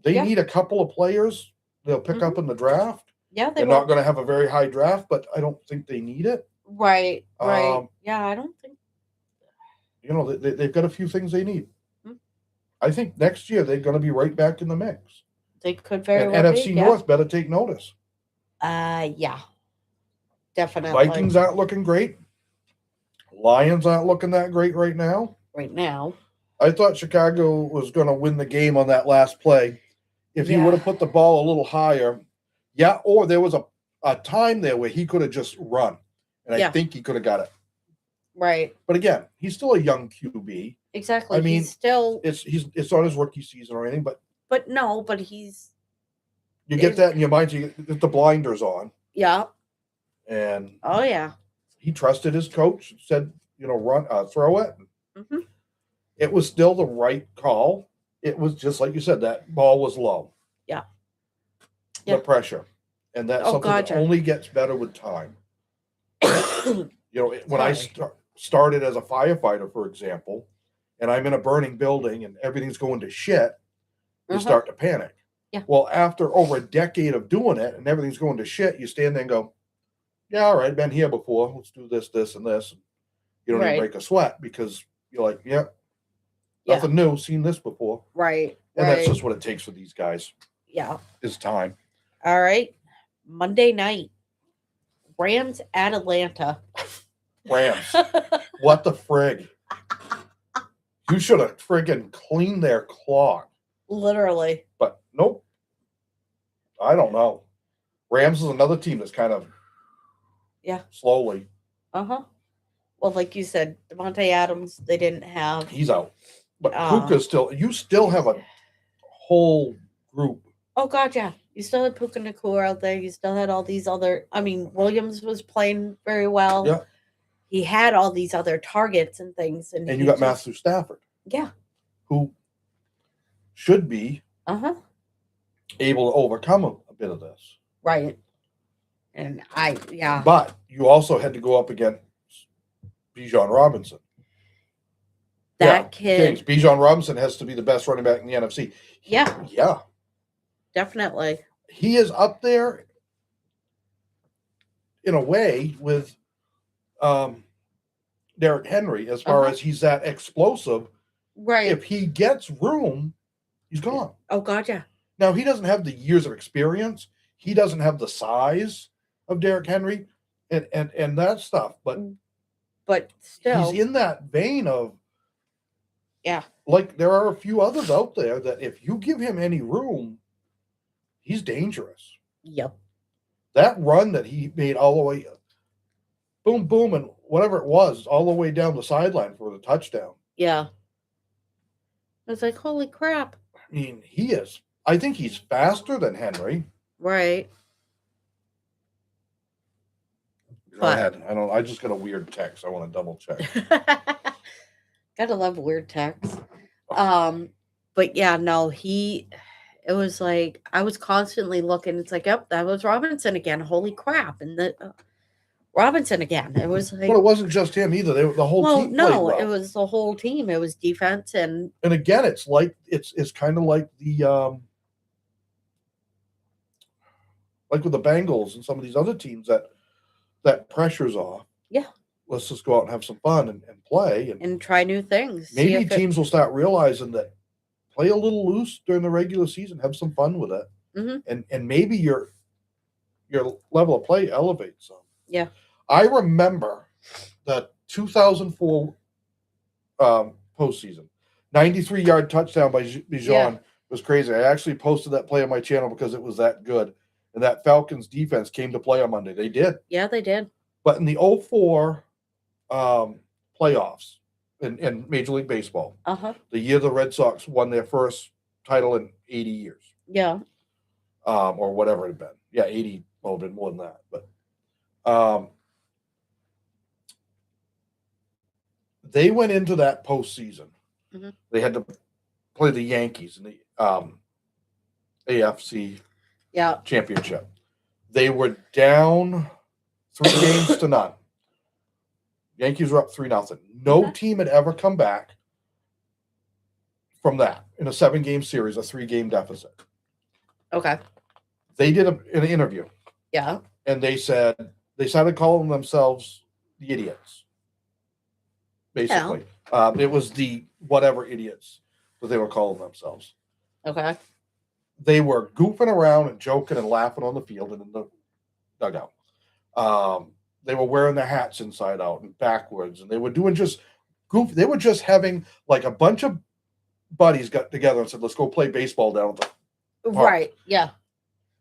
They need a couple of players they'll pick up in the draft. Yeah, they're not going to have a very high draft, but I don't think they need it. Right. Yeah, I don't think. They've got a few things they need. Hmm. I think next year they're going to be right back in the mix. They could very and well NFC be, North better take notice. Yeah. Definitely. Vikings aren't looking great. Lions aren't looking that great right now. Right now. I thought Chicago was going to win the game on that last play. If he would have put the ball a little higher. Yeah, or there was a time there where he could have just run. And I think he could have got it. Right. But again, he's still a young QB. Exactly. I mean, he's still it's not his rookie season or anything, but he's you get that in your mind, you get the blinders on. Yeah. And oh yeah. He trusted his coach, said, run, throw it. Mm-hmm. It was still the right call. It was just like you said, that ball was low. Yeah. The pressure. And that's something that only gets better with time. When I started as a firefighter, for example, and I'm in a burning building and everything's going to shit, you start to panic. Yeah. Well, after over a decade of doing it and everything's going to shit, you stand there and go, yeah, all right, been here before. Let's do this, this, and this. You don't even break a sweat because you're like, nothing new, seen this before. Right. And that's just what it takes for these guys. Yeah. Is time. All right. Monday night. Rams at Atlanta. Rams. What the frig? You should have friggin' cleaned their clock. Literally. But nope. I don't know. Rams is another team that's kind of slowly. Well, like you said, Devontae Adams, they didn't have. He's out. But Puka's still. You still have a whole group. Oh God, yeah. You still had Puka Nacua out there. You still had all these other. I mean, Williams was playing very well. Yeah. He had all these other targets and things, and you got Matthew Stafford. Yeah. Who should be able to overcome a bit of this. Right. And But you also had to go up against Bijan Robinson. That kid. Bijan Robinson has to be the best running back in the NFC. Yeah. Yeah. Definitely. He is up there in a way with Derrick Henry as far as he's that explosive. Right. If he gets room, he's gone. Oh God, yeah. Now he doesn't have the years of experience. He doesn't have the size of Derrick Henry and that stuff. But still he's in that vein of like there are a few others out there that if you give him any room, he's dangerous. Yep. That run that he made all the way boom, boom, and whatever it was, all the way down the sideline for the touchdown. Yeah. It's like, holy crap. I mean, he is I think he's faster than Henry. Right. Go ahead. I just got a weird text. I want to double check. Gotta love weird texts. But yeah, no, it was like I was constantly looking. It's like, yep, that was Robinson again. Holy crap! And the Robinson again. It was like, But it wasn't just him either. The whole team played well. It was the whole team. It was defense and again, it's kind of like the like with the Bengals and some of these other teams that pressure's off. Yeah. Let's just go out and have some fun and play and try new things. Maybe teams will start realizing that play a little loose during the regular season, have some fun with it, and maybe your level of play elevates some. Yeah. I remember the 2004 postseason, 93-yard touchdown by Bijan was crazy. I actually posted that play on my channel because it was that good. And that Falcons defense came to play on Monday. They did. Yeah, they did. But in the 2004 playoffs in Major League Baseball, the year the Red Sox won their first title in 80 years. Yeah. Or whatever it had been. Yeah, 80, well, it had been more than that. But they went into that postseason. They had to play the Yankees in the AFC championship. They were down 3-0. Yankees were up 3-0. No team had ever come back from that in a 7-game series, a 3-game deficit. Okay. They did an interview. Yeah. And they said they started calling themselves the idiots. Basically. Yeah. It was the whatever idiots that they were calling themselves. Okay. They were goofing around and joking and laughing on the field and in the dugout. They were wearing their hats inside out and backwards, and they were doing just goof. They were just having like a bunch of buddies got together and said, "Let's go play baseball down at the park." Right. Yeah.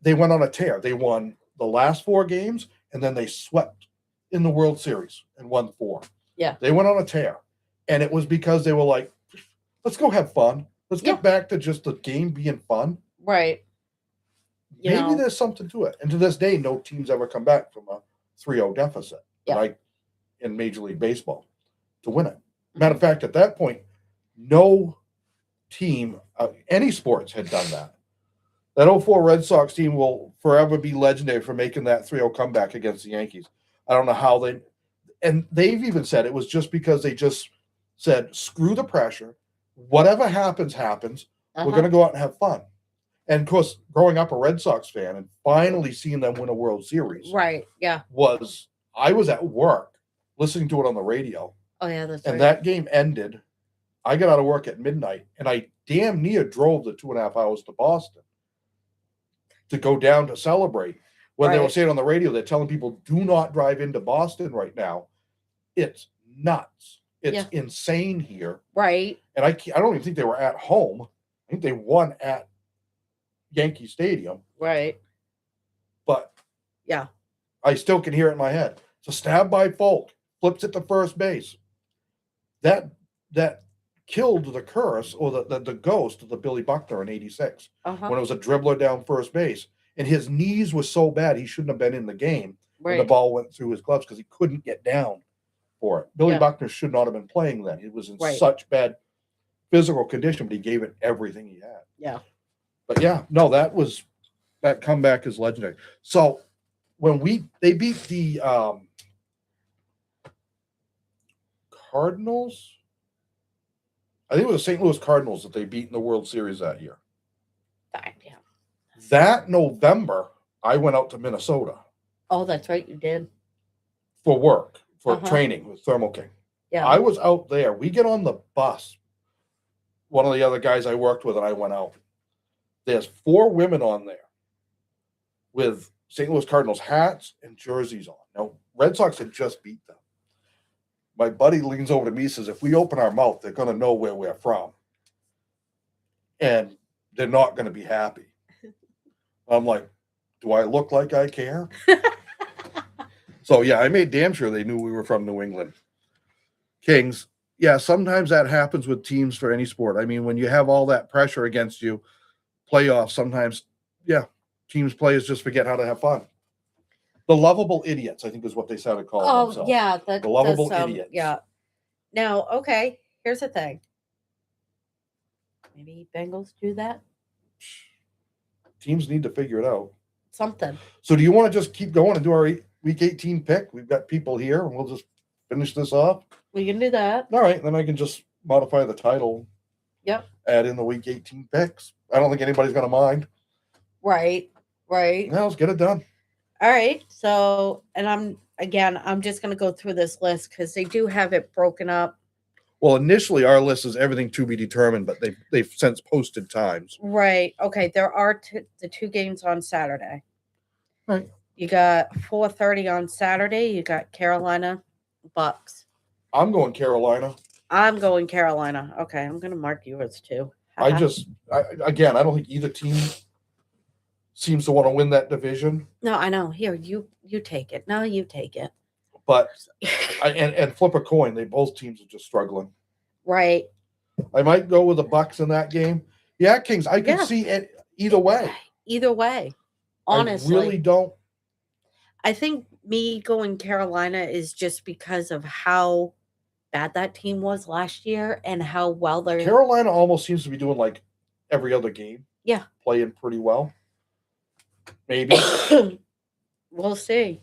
They went on a tear. They won the last 4 games, and then they swept in the World Series and won 4. Yeah. They went on a tear, and it was because they were like, "Let's go have fun. Let's get back to just the game being fun." Right. Maybe there's something to it. And to this day, no team's ever come back from a 3-0 deficit in Major League Baseball to win it. Matter of fact, at that point, no team, any sports had done that. That 2004 Red Sox team will forever be legendary for making that 3-0 comeback against the Yankees. I don't know how they've even said it was just because they just said, screw the pressure. Whatever happens, happens. We're going to go out and have fun. And of course, growing up a Red Sox fan and finally seeing them win a World Series, right? Yeah, I was at work listening to it on the radio. Oh yeah, that's and right. That game ended. I got out of work at midnight, and I damn near drove the 2.5 hours to Boston to go down to celebrate. When they were saying on the radio, they're telling people, "Do not drive into Boston right now. It's nuts. It's insane here." Right. And I don't even think they were at home. I think they won at Yankee Stadium. Right. But yeah, I still can hear it in my head. It's a stab by Folk, flips it to first base. That killed the curse or the ghost of the Billy Buckner in '86 when it was a dribbler down first base. And his knees were so bad he shouldn't have been in the game. Right. And the ball went through his gloves because he couldn't get down for it. Billy Buckner should not have been playing then. He was in such bad physical condition, but he gave it everything he had. Yeah. But that comeback is legendary. So when they beat the Cardinals, I think it was the St. Louis Cardinals that they beat in the World Series that year. Yeah. That November, I went out to Minnesota. Oh, that's right, you did. For work, for training with Thermo King. Yeah. I was out there. We get on the bus. One of the other guys I worked with and I went out. There's 4 women on there with St. Louis Cardinals hats and jerseys on. Now, Red Sox had just beat them. My buddy leans over to me and says, if we open our mouth, they're going to know where we're from. And they're not going to be happy. I'm like, do I look like I care? So, yeah, I made damn sure they knew we were from New England. Kings. Yeah, sometimes that happens with teams for any sport. I mean, when you have all that pressure against you, playoffs, sometimes, teams players just forget how to have fun. The lovable idiots, I think, is what they started calling Oh, themselves. yeah. That The lovable does sound, idiots. yeah. Now, okay, here's the thing. Maybe Bengals do that? Teams need to figure it out. Something. So do you want to just keep going and do our week 18 pick? We've got people here, and we'll just finish this off. We can do that. All right, then I can just modify the title. Yep. Add in the week 18 picks. I don't think anybody's going to mind. Right. Now let's get it done. All right. So, and I'm just going to go through this list because they do have it broken up. Well, initially our list is everything to be determined, but they've since posted times. Right. Okay. There are the 2 games on Saturday. Right. You got 4:30 on Saturday. You got Carolina Bucks. I'm going Carolina. I'm going Carolina. Okay. I'm going to mark yours too. I don't think either team seems to want to win that division. No, I know. Here, you take it. No, you take it. But and flip a coin. Both teams are just struggling. Right. I might go with the Bucks in that game. Yeah, Kings. I could see it either way. Either way. Honestly. I really don't. I think me going Carolina is just because of how bad that team was last year and how well they're. Carolina almost seems to be doing like every other game. Yeah. Playing pretty well. Maybe. We'll see.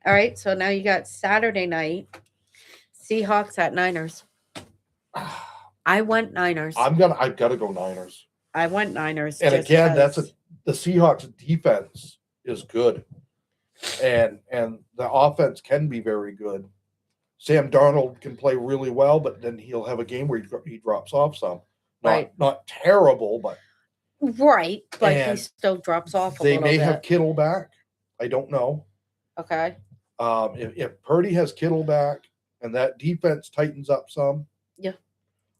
All right. So now you got Saturday night. Seahawks at Niners. I went Niners. I've got to go Niners. I went Niners. And again, the Seahawks defense is good. And the offense can be very good. Sam Darnold can play really well, but then he'll have a game where he drops off some. Not terrible, but right. But he still drops off a little bit. They may have Kittle back. I don't know. Okay. If Purdy has Kittle back and that defense tightens up some,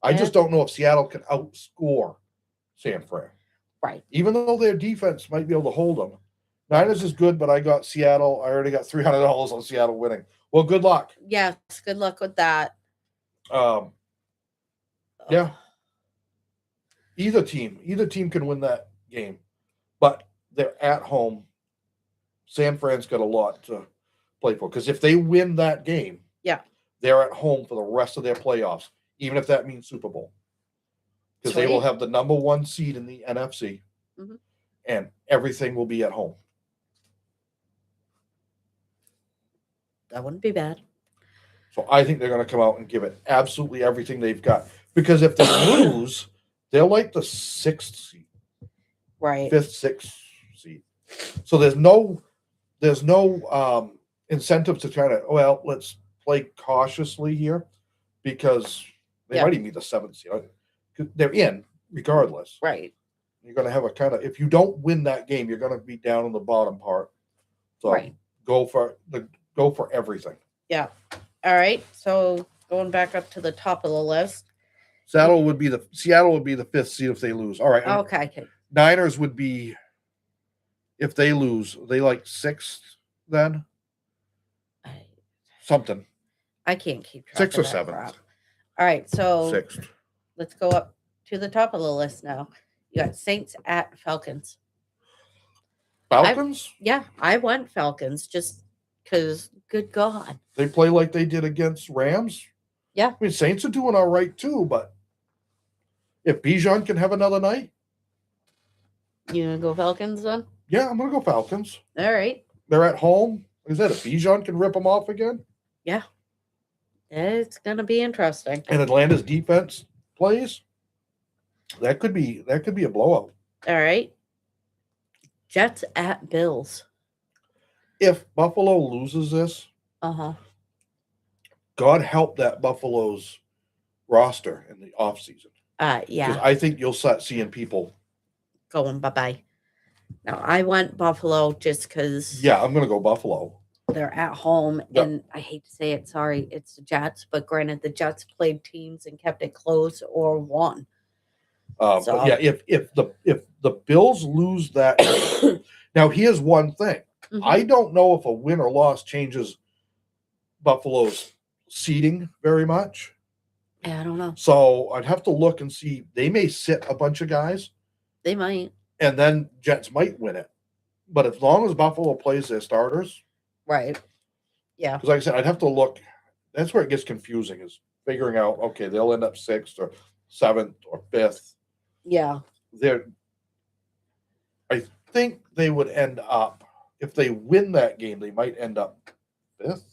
I just don't know if Seattle can outscore San Fran. Right. Even though their defense might be able to hold them. Niners is good, but I got Seattle. I already got $300 on Seattle winning. Well, good luck. Yes, good luck with that. Yeah. Either team can win that game, but they're at home. San Fran's got a lot to play for because if they win that game, they're at home for the rest of their playoffs, even if that means Super Bowl, because they will have the number 1 seed in the NFC, and everything will be at home. That wouldn't be bad. So I think they're going to come out and give it absolutely everything they've got. Because if they lose, they're like the 6th seed. Right. 5th, 6th seed. So there's no incentive to try to, let's play cautiously here because they might even be the 7th seed. They're in regardless. Right. You're going to have if you don't win that game, you're going to be down in the bottom part. So go for everything. Yeah. All right. So going back up to the top of the list. Seattle would be the 5th seed if they lose. All right. Okay. Niners would be, if they lose, they like 6th then? Something. I can't keep track 6th or of that 7th. crap. All right. So 6th. Let's go up to the top of the list now. You got Saints at Falcons. Falcons? I went Falcons just because, good God. They play like they did against Rams? Yeah. I mean, Saints are doing all right too, but if Bijan can have another night. You going to go Falcons then? Yeah, I'm going to go Falcons. All right. They're at home. Is that if Bijan can rip them off again? Yeah. It's going to be interesting. And Atlanta's defense plays. That could be a blowout. All right. Jets at Bills. If Buffalo loses this, God help that Buffalo's roster in the offseason. Yeah. I think you'll start seeing people going bye-bye. Now, I went Buffalo just because. Yeah, I'm going to go Buffalo. They're at home, and I hate to say it, sorry, it's the Jets, but granted, the Jets played teams and kept it close or won. But yeah, if the Bills lose that, now here's one thing: I don't know if a win or loss changes Buffalo's seeding very much. Yeah, I don't know. So I'd have to look and see. They may sit a bunch of guys. They might, and then Jets might win it. But as long as Buffalo plays their starters, Right. Yeah. because like I said, I'd have to look. That's where it gets confusing, is figuring out, okay, they'll end up 6th or 7th or 5th. Yeah. I think they would end up, if they win that game, they might end up 5th.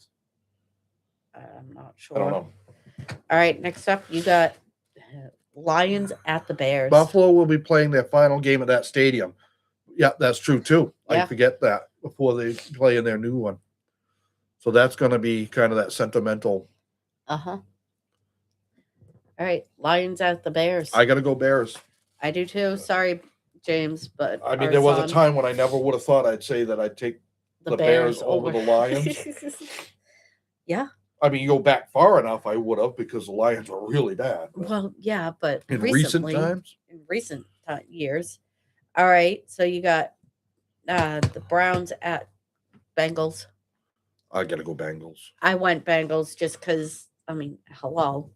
I'm not sure. I don't know. All right. Next up, you got Lions at the Bears. Buffalo will be playing their final game at that stadium. Yeah, that's true too. Yeah. I forget that before they play in their new one. So that's going to be kind of that sentimental. Uh-huh. All right. Lions at the Bears. I got to go Bears. I do too. Sorry, James, but I mean, our there was a son, time when I never would have thought I'd say that I'd take the Bears over the Lions. Yeah. I mean, you go back far enough, I would have, because the Lions were really bad. But Well, yeah, but in recently, recent times, years. All right. So you got the Browns at Bengals. I got to go Bengals. I went Bengals just because, I mean, hello.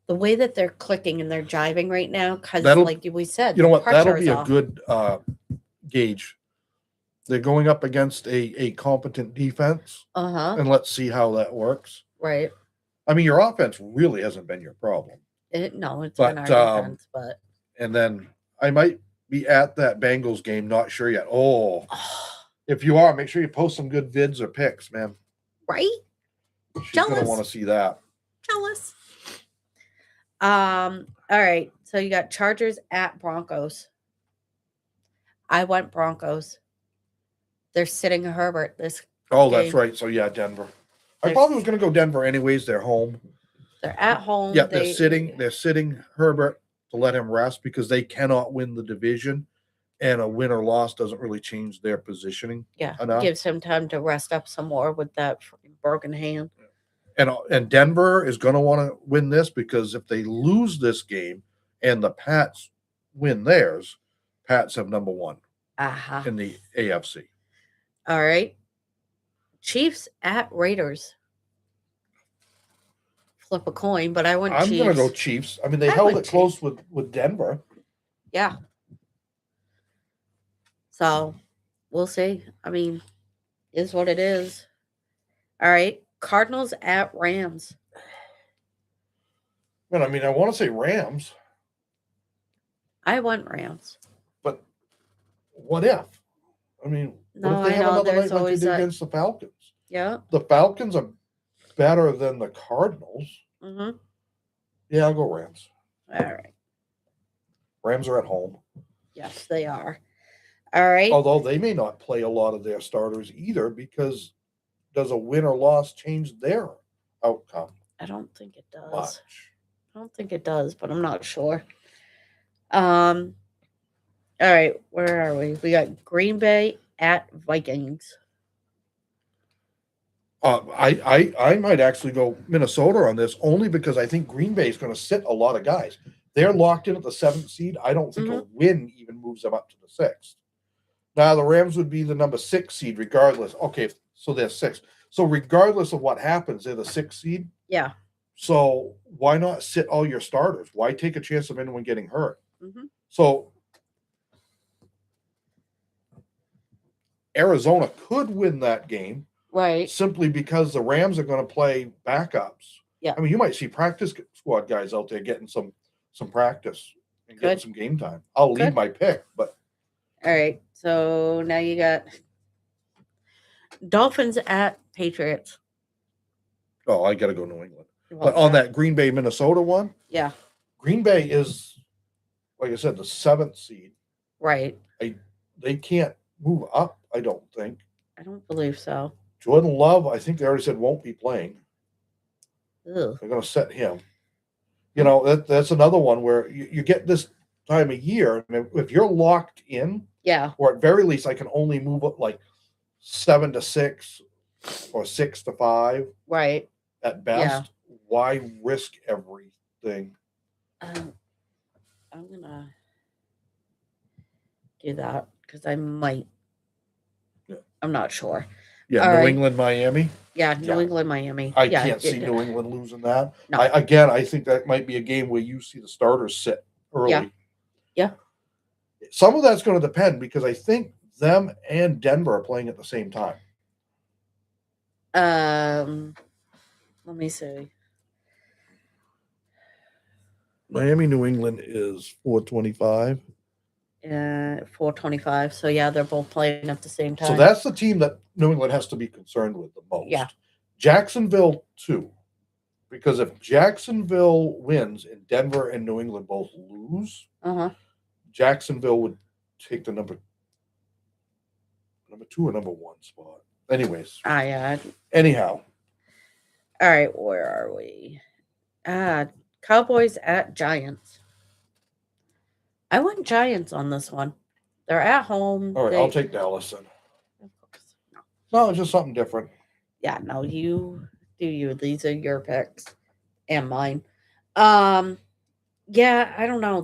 The way that they're clicking and they're jiving right now, because That'll- like we said, You know the what? That'll pressure be is a off. good gauge. They're going up against a competent defense, Uh-huh. and let's see how that works. Right. I mean, your offense really hasn't been your problem. No, it's But, been our defense, but And then I might be at that Bengals game, not sure yet. Oh, if you are, make sure you post some good vids or pics, man. right? She's going to Jealous. want to see that. Jealous. All right. So you got Chargers at Broncos. I went Broncos. They're sitting Herbert this. Oh, that's game. right. So, yeah, Denver. I They're- probably was going to go Denver anyways. They're home. They're at home. Yeah, they're sitting Herbert to let him rest because they cannot win the division, and a win or loss doesn't really change their positioning. Yeah, enough. gives him time to rest up some more with that freaking broken hand. And Denver is going to want to win this, because if they lose this game and the Pats win theirs, Pats have number 1 Aha. in the AFC. All right. Chiefs at Raiders. Flip a coin, but I went I'm Chiefs. going to go Chiefs. I mean, they I held went it close with Denver. Yeah. So we'll see. I mean, is what it is. All right. Cardinals at Rams. Man, I mean, I want to say Rams, I went Rams. but what if? I mean, No, what if they I have know. another There's night like they always did that. against the Falcons? Yeah. The Falcons are better than the Cardinals. Mm-hmm. Yeah, I'll go Rams. All right. Rams are at home. Yes, they are. All right. Although they may not play a lot of their starters either, because does a win or loss change their outcome I don't think it does. much? I don't think it does, but I'm not sure. All right, where are we? We got Green Bay at Vikings. I might actually go Minnesota on this, only because I think Green Bay is going to sit a lot of guys. They're locked in at the 7th seed. I don't think a win even moves them up to the 6th. Now, the Rams would be the number 6 seed regardless. Okay, so they're 6. So regardless of what happens, they're the 6th seed. Yeah. So why not sit all your starters? Why take a chance of anyone getting hurt? Mhm. So Arizona could win that game Right. simply because the Rams are going to play backups. Yeah. I mean, you might see practice squad guys out there getting some practice and getting Good. some game time. I'll leave Good. my pick, but All right. So now you got Dolphins at Patriots. I got to go New England. Well, But on that Green Bay Minnesota one, yeah. Green Bay is, like I said, the 7th seed. Right. They can't move up, I don't think. I don't believe so. Jordan Love, I think they already said won't be playing. Ugh. They're going to set him. You know, that's another one where you get this time of year, and if you're locked in, Yeah. or at very least, I can only move up like 7 to 6 or 6 to 5 Right. at best. Why risk everything? I'm gonna do that because I might. Yeah. I'm not sure. Yeah, All New right. England, Miami. Yeah, New Yeah. England, Miami. I Yeah, can't see it- New England losing that. No. I think that might be a game where you see the starters sit early. Yeah. Some of that's going to depend because I think them and Denver are playing at the same time. Let me see. Miami, New England is 425. 425. So yeah, they're both playing at the same time. So that's the team that New England has to be concerned with the most. Yeah. Jacksonville, too. Because if Jacksonville wins and Denver and New England both lose, Jacksonville would take the number 2 or number 1 spot. Anyways. Yeah. Anyhow. All right, where are we? Cowboys at Giants. I went Giants on this one. They're at home. All right, I'll take Dallas then. Of course. No, it's just something different. Yeah, no, you do you. These are your picks and mine. Yeah, I don't know.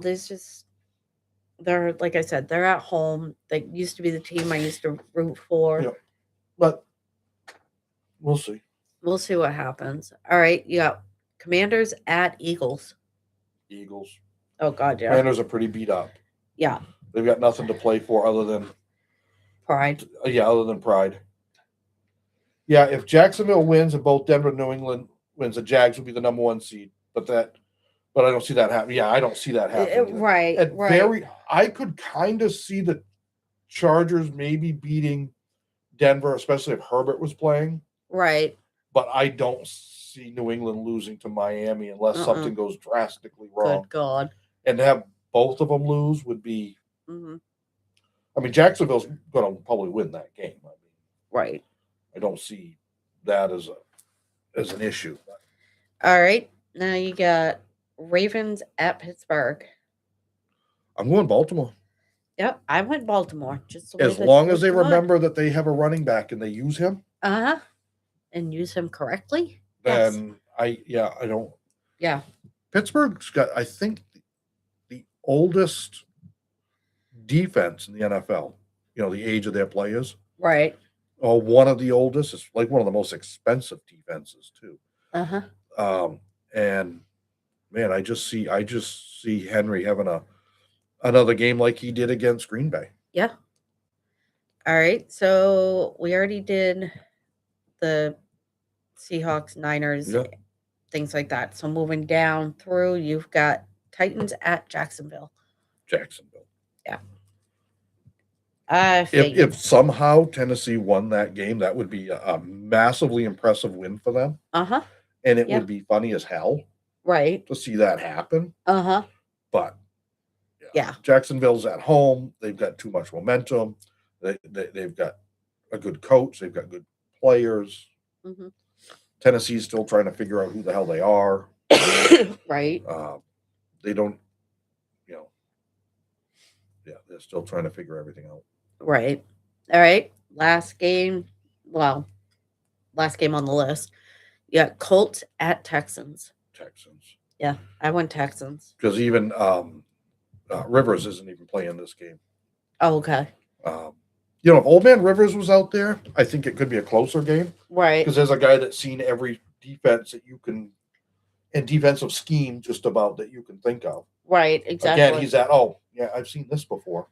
They're like I said, they're at home. They used to be the team I used to root for. Yep. But we'll see. We'll see what happens. All right, you got Commanders at Eagles. Eagles. Oh God, yeah. Commanders are pretty beat up. Yeah. They've got nothing to play for other than pride. Other than pride. Yeah, if Jacksonville wins and both Denver and New England wins, the Jags will be the number 1 seed. But I don't see that happening. Yeah, I don't see that happening. Right. I could kind of see the Chargers maybe beating Denver, especially if Herbert was playing. Right. But I don't see New England losing to Miami unless something goes drastically wrong. Good God. And to have both of them lose would be. Mm-hmm. I mean, Jacksonville's going to probably win that game. I mean, right. I don't see that as an issue. All right. Now you got Ravens at Pittsburgh. I'm going Baltimore. Yep, I went Baltimore. Just as long as they remember that they have a running back and they use him. And use him correctly. Then I don't. Yeah. Pittsburgh's got, I think, the oldest defense in the NFL. You know, the age of their players. Right. Oh, one of the oldest. It's like one of the most expensive defenses too. And man, I just see Henry having another game like he did against Green Bay. Yeah. All right. So we already did the Seahawks, Niners, things like that. So moving down through, you've got Titans at Jacksonville. Yeah. If somehow Tennessee won that game, that would be a massively impressive win for them. And it would be funny as hell. Right. To see that happen. But yeah. Jacksonville's at home. They've got too much momentum. They've got a good coach. They've got good players. Tennessee's still trying to figure out who the hell they are. Right. They don't, they're still trying to figure everything out. Right. All right. Last game on the list. You got Colts at Texans. Yeah, I went Texans. Because even Rivers isn't even playing this game. Oh, okay. If Old Man Rivers was out there, I think it could be a closer game. Right. Because there's a guy that's seen every defense that you can, and defensive scheme just about that you can think of. Right, exactly. Again, he's at, I've seen this before.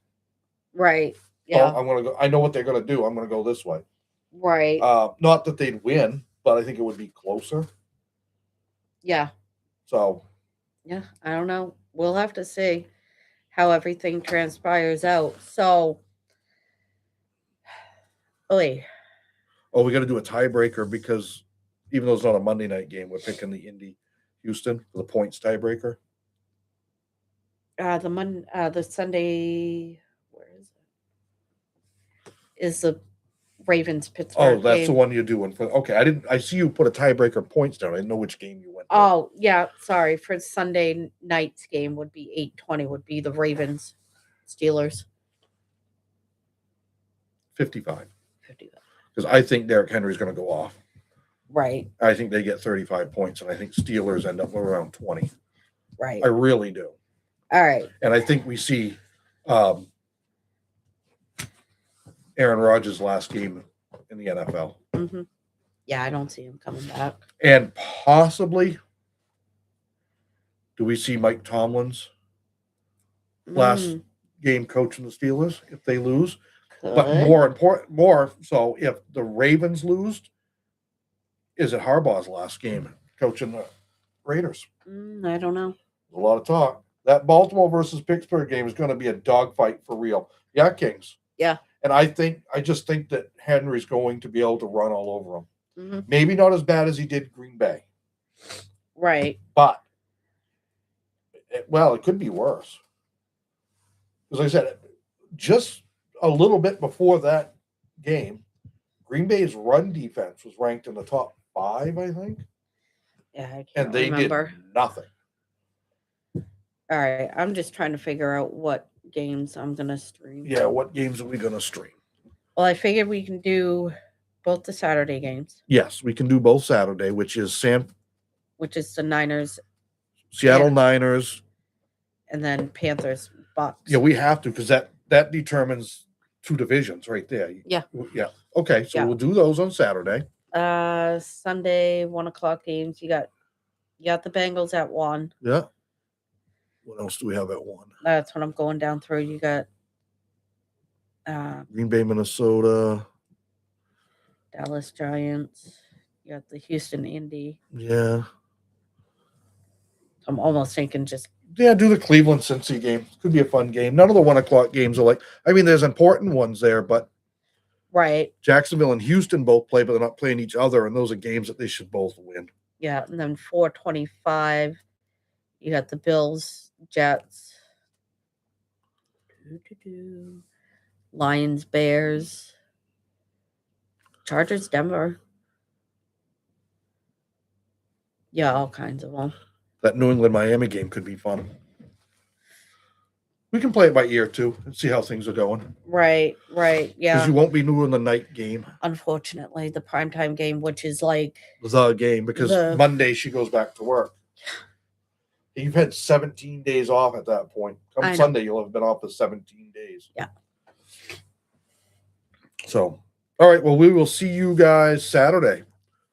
Right. Yeah. I'm going to go, I know what they're going to do. I'm going to go this way. Right. Not that they'd win, but I think it would be closer. Yeah. So. Yeah, I don't know. We'll have to see how everything transpires out. So. We got to do a tiebreaker because even though it's not a Monday night game, we're picking the Indy Houston for the points tiebreaker. The Sunday, where is it? Is the Ravens Pittsburgh? That's game. the one you're doing for. Okay, I see you put a tiebreaker points down. I didn't know which game you went. Oh yeah, sorry. For Sunday night's game would be 8:20. Would be the Ravens Steelers. 55. Because I think Derrick Henry's going to go off. Right. I think they get 35 points, and I think Steelers end up around 20. Right. I really do. All right. And I think we see Aaron Rodgers' last game in the NFL. Yeah, I don't see him coming back. And possibly, do we see Mike Tomlin's last game coaching the Steelers if they lose. Could. But more so if the Ravens lose, is it Harbaugh's last game coaching the Raiders? I don't know. A lot of talk. That Baltimore versus Pittsburgh game is going to be a dogfight for real. Yeah, Kings. Yeah. And I just think that Henry's going to be able to run all over them. Mm-hmm. Maybe not as bad as he did Green Bay. Right. But, it could be worse. As I said, just a little bit before that game, Green Bay's run defense was ranked in the top 5, I think. Yeah, I can't And they remember. did nothing. All right. I'm just trying to figure out what games I'm going to stream. Yeah, what games are we going to stream? Well, I figured we can do both the Saturday games, Yes, we can do both Saturday, which is which is the Niners Seattle Niners. and then Panthers Bucks. Yeah, we have to because that determines 2 divisions right there. Yeah. Yeah. Okay, so Yeah. we'll do those on Saturday. Sunday 1:00 games. You got the Bengals at 1. Yeah. What else do we have at 1? That's what I'm going down through. You got Green Bay, Minnesota. Dallas Giants. You got the Houston Indy. Yeah. I'm almost thinking just Yeah, do the Cleveland Cincy game. Could be a fun game. None of the 1:00 games are like, there's important ones there, but right. Jacksonville and Houston both play, but they're not playing each other, and those are games that they should both win. Yeah, and then 4:25, you got the Bills, Jets, Lions, Bears, Chargers, Denver. Yeah, all kinds of them. That New England Miami game could be fun. We can play it by ear too and see how things are going. Right. Because Yeah. you won't be doing the night game, Unfortunately, the primetime game, which is like the game, because The- Monday she goes back to work. You've had 17 days off at that point. I Come know. Sunday, you'll have been off for 17 days. Yeah. So, all right. Well, we will see you guys Saturday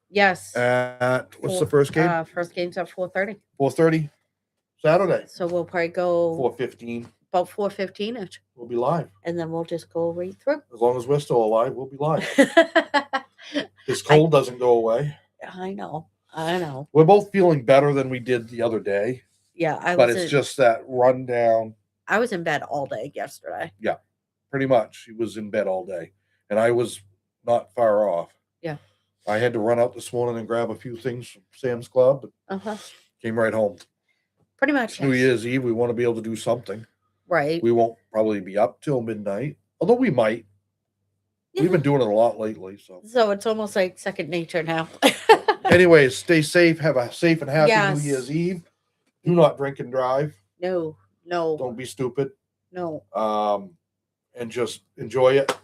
yes. at what's the first game? First game's at 4:30. 4:30 Saturday. So we'll probably go 4:15. about 4:15ish, We'll be live. and then we'll just go right through. As long as we're still alive, we'll be live. This cold doesn't go away. I know. We're both feeling better than we did the other day, Yeah, but it's just that rundown. I was in bed all day yesterday. Pretty much. She was in bed all day, and I was not far off. Yeah. I had to run out this morning and grab a few things from Sam's Club, but came right home. Pretty much. New yes. Year's Eve, we want to be able to do something. Right. We won't probably be up till midnight, although we might. We've been doing it a lot lately. So it's almost like second nature now. Anyways, stay safe. Have a safe and happy Yes. New Year's Eve. Do not drink and drive. No. Don't be stupid. No. And just enjoy it.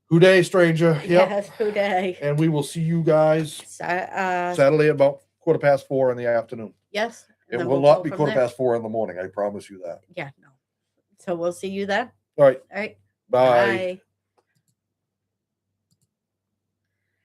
Who day, stranger? Yep. Yes, who day. And we will see you guys Yes. Saturday about 4:15 in the afternoon. And It then will we'll not go be from there. 4:15 in the morning. I promise you that. Yeah, no. So we'll see you then. All right. All right. Bye. Bye.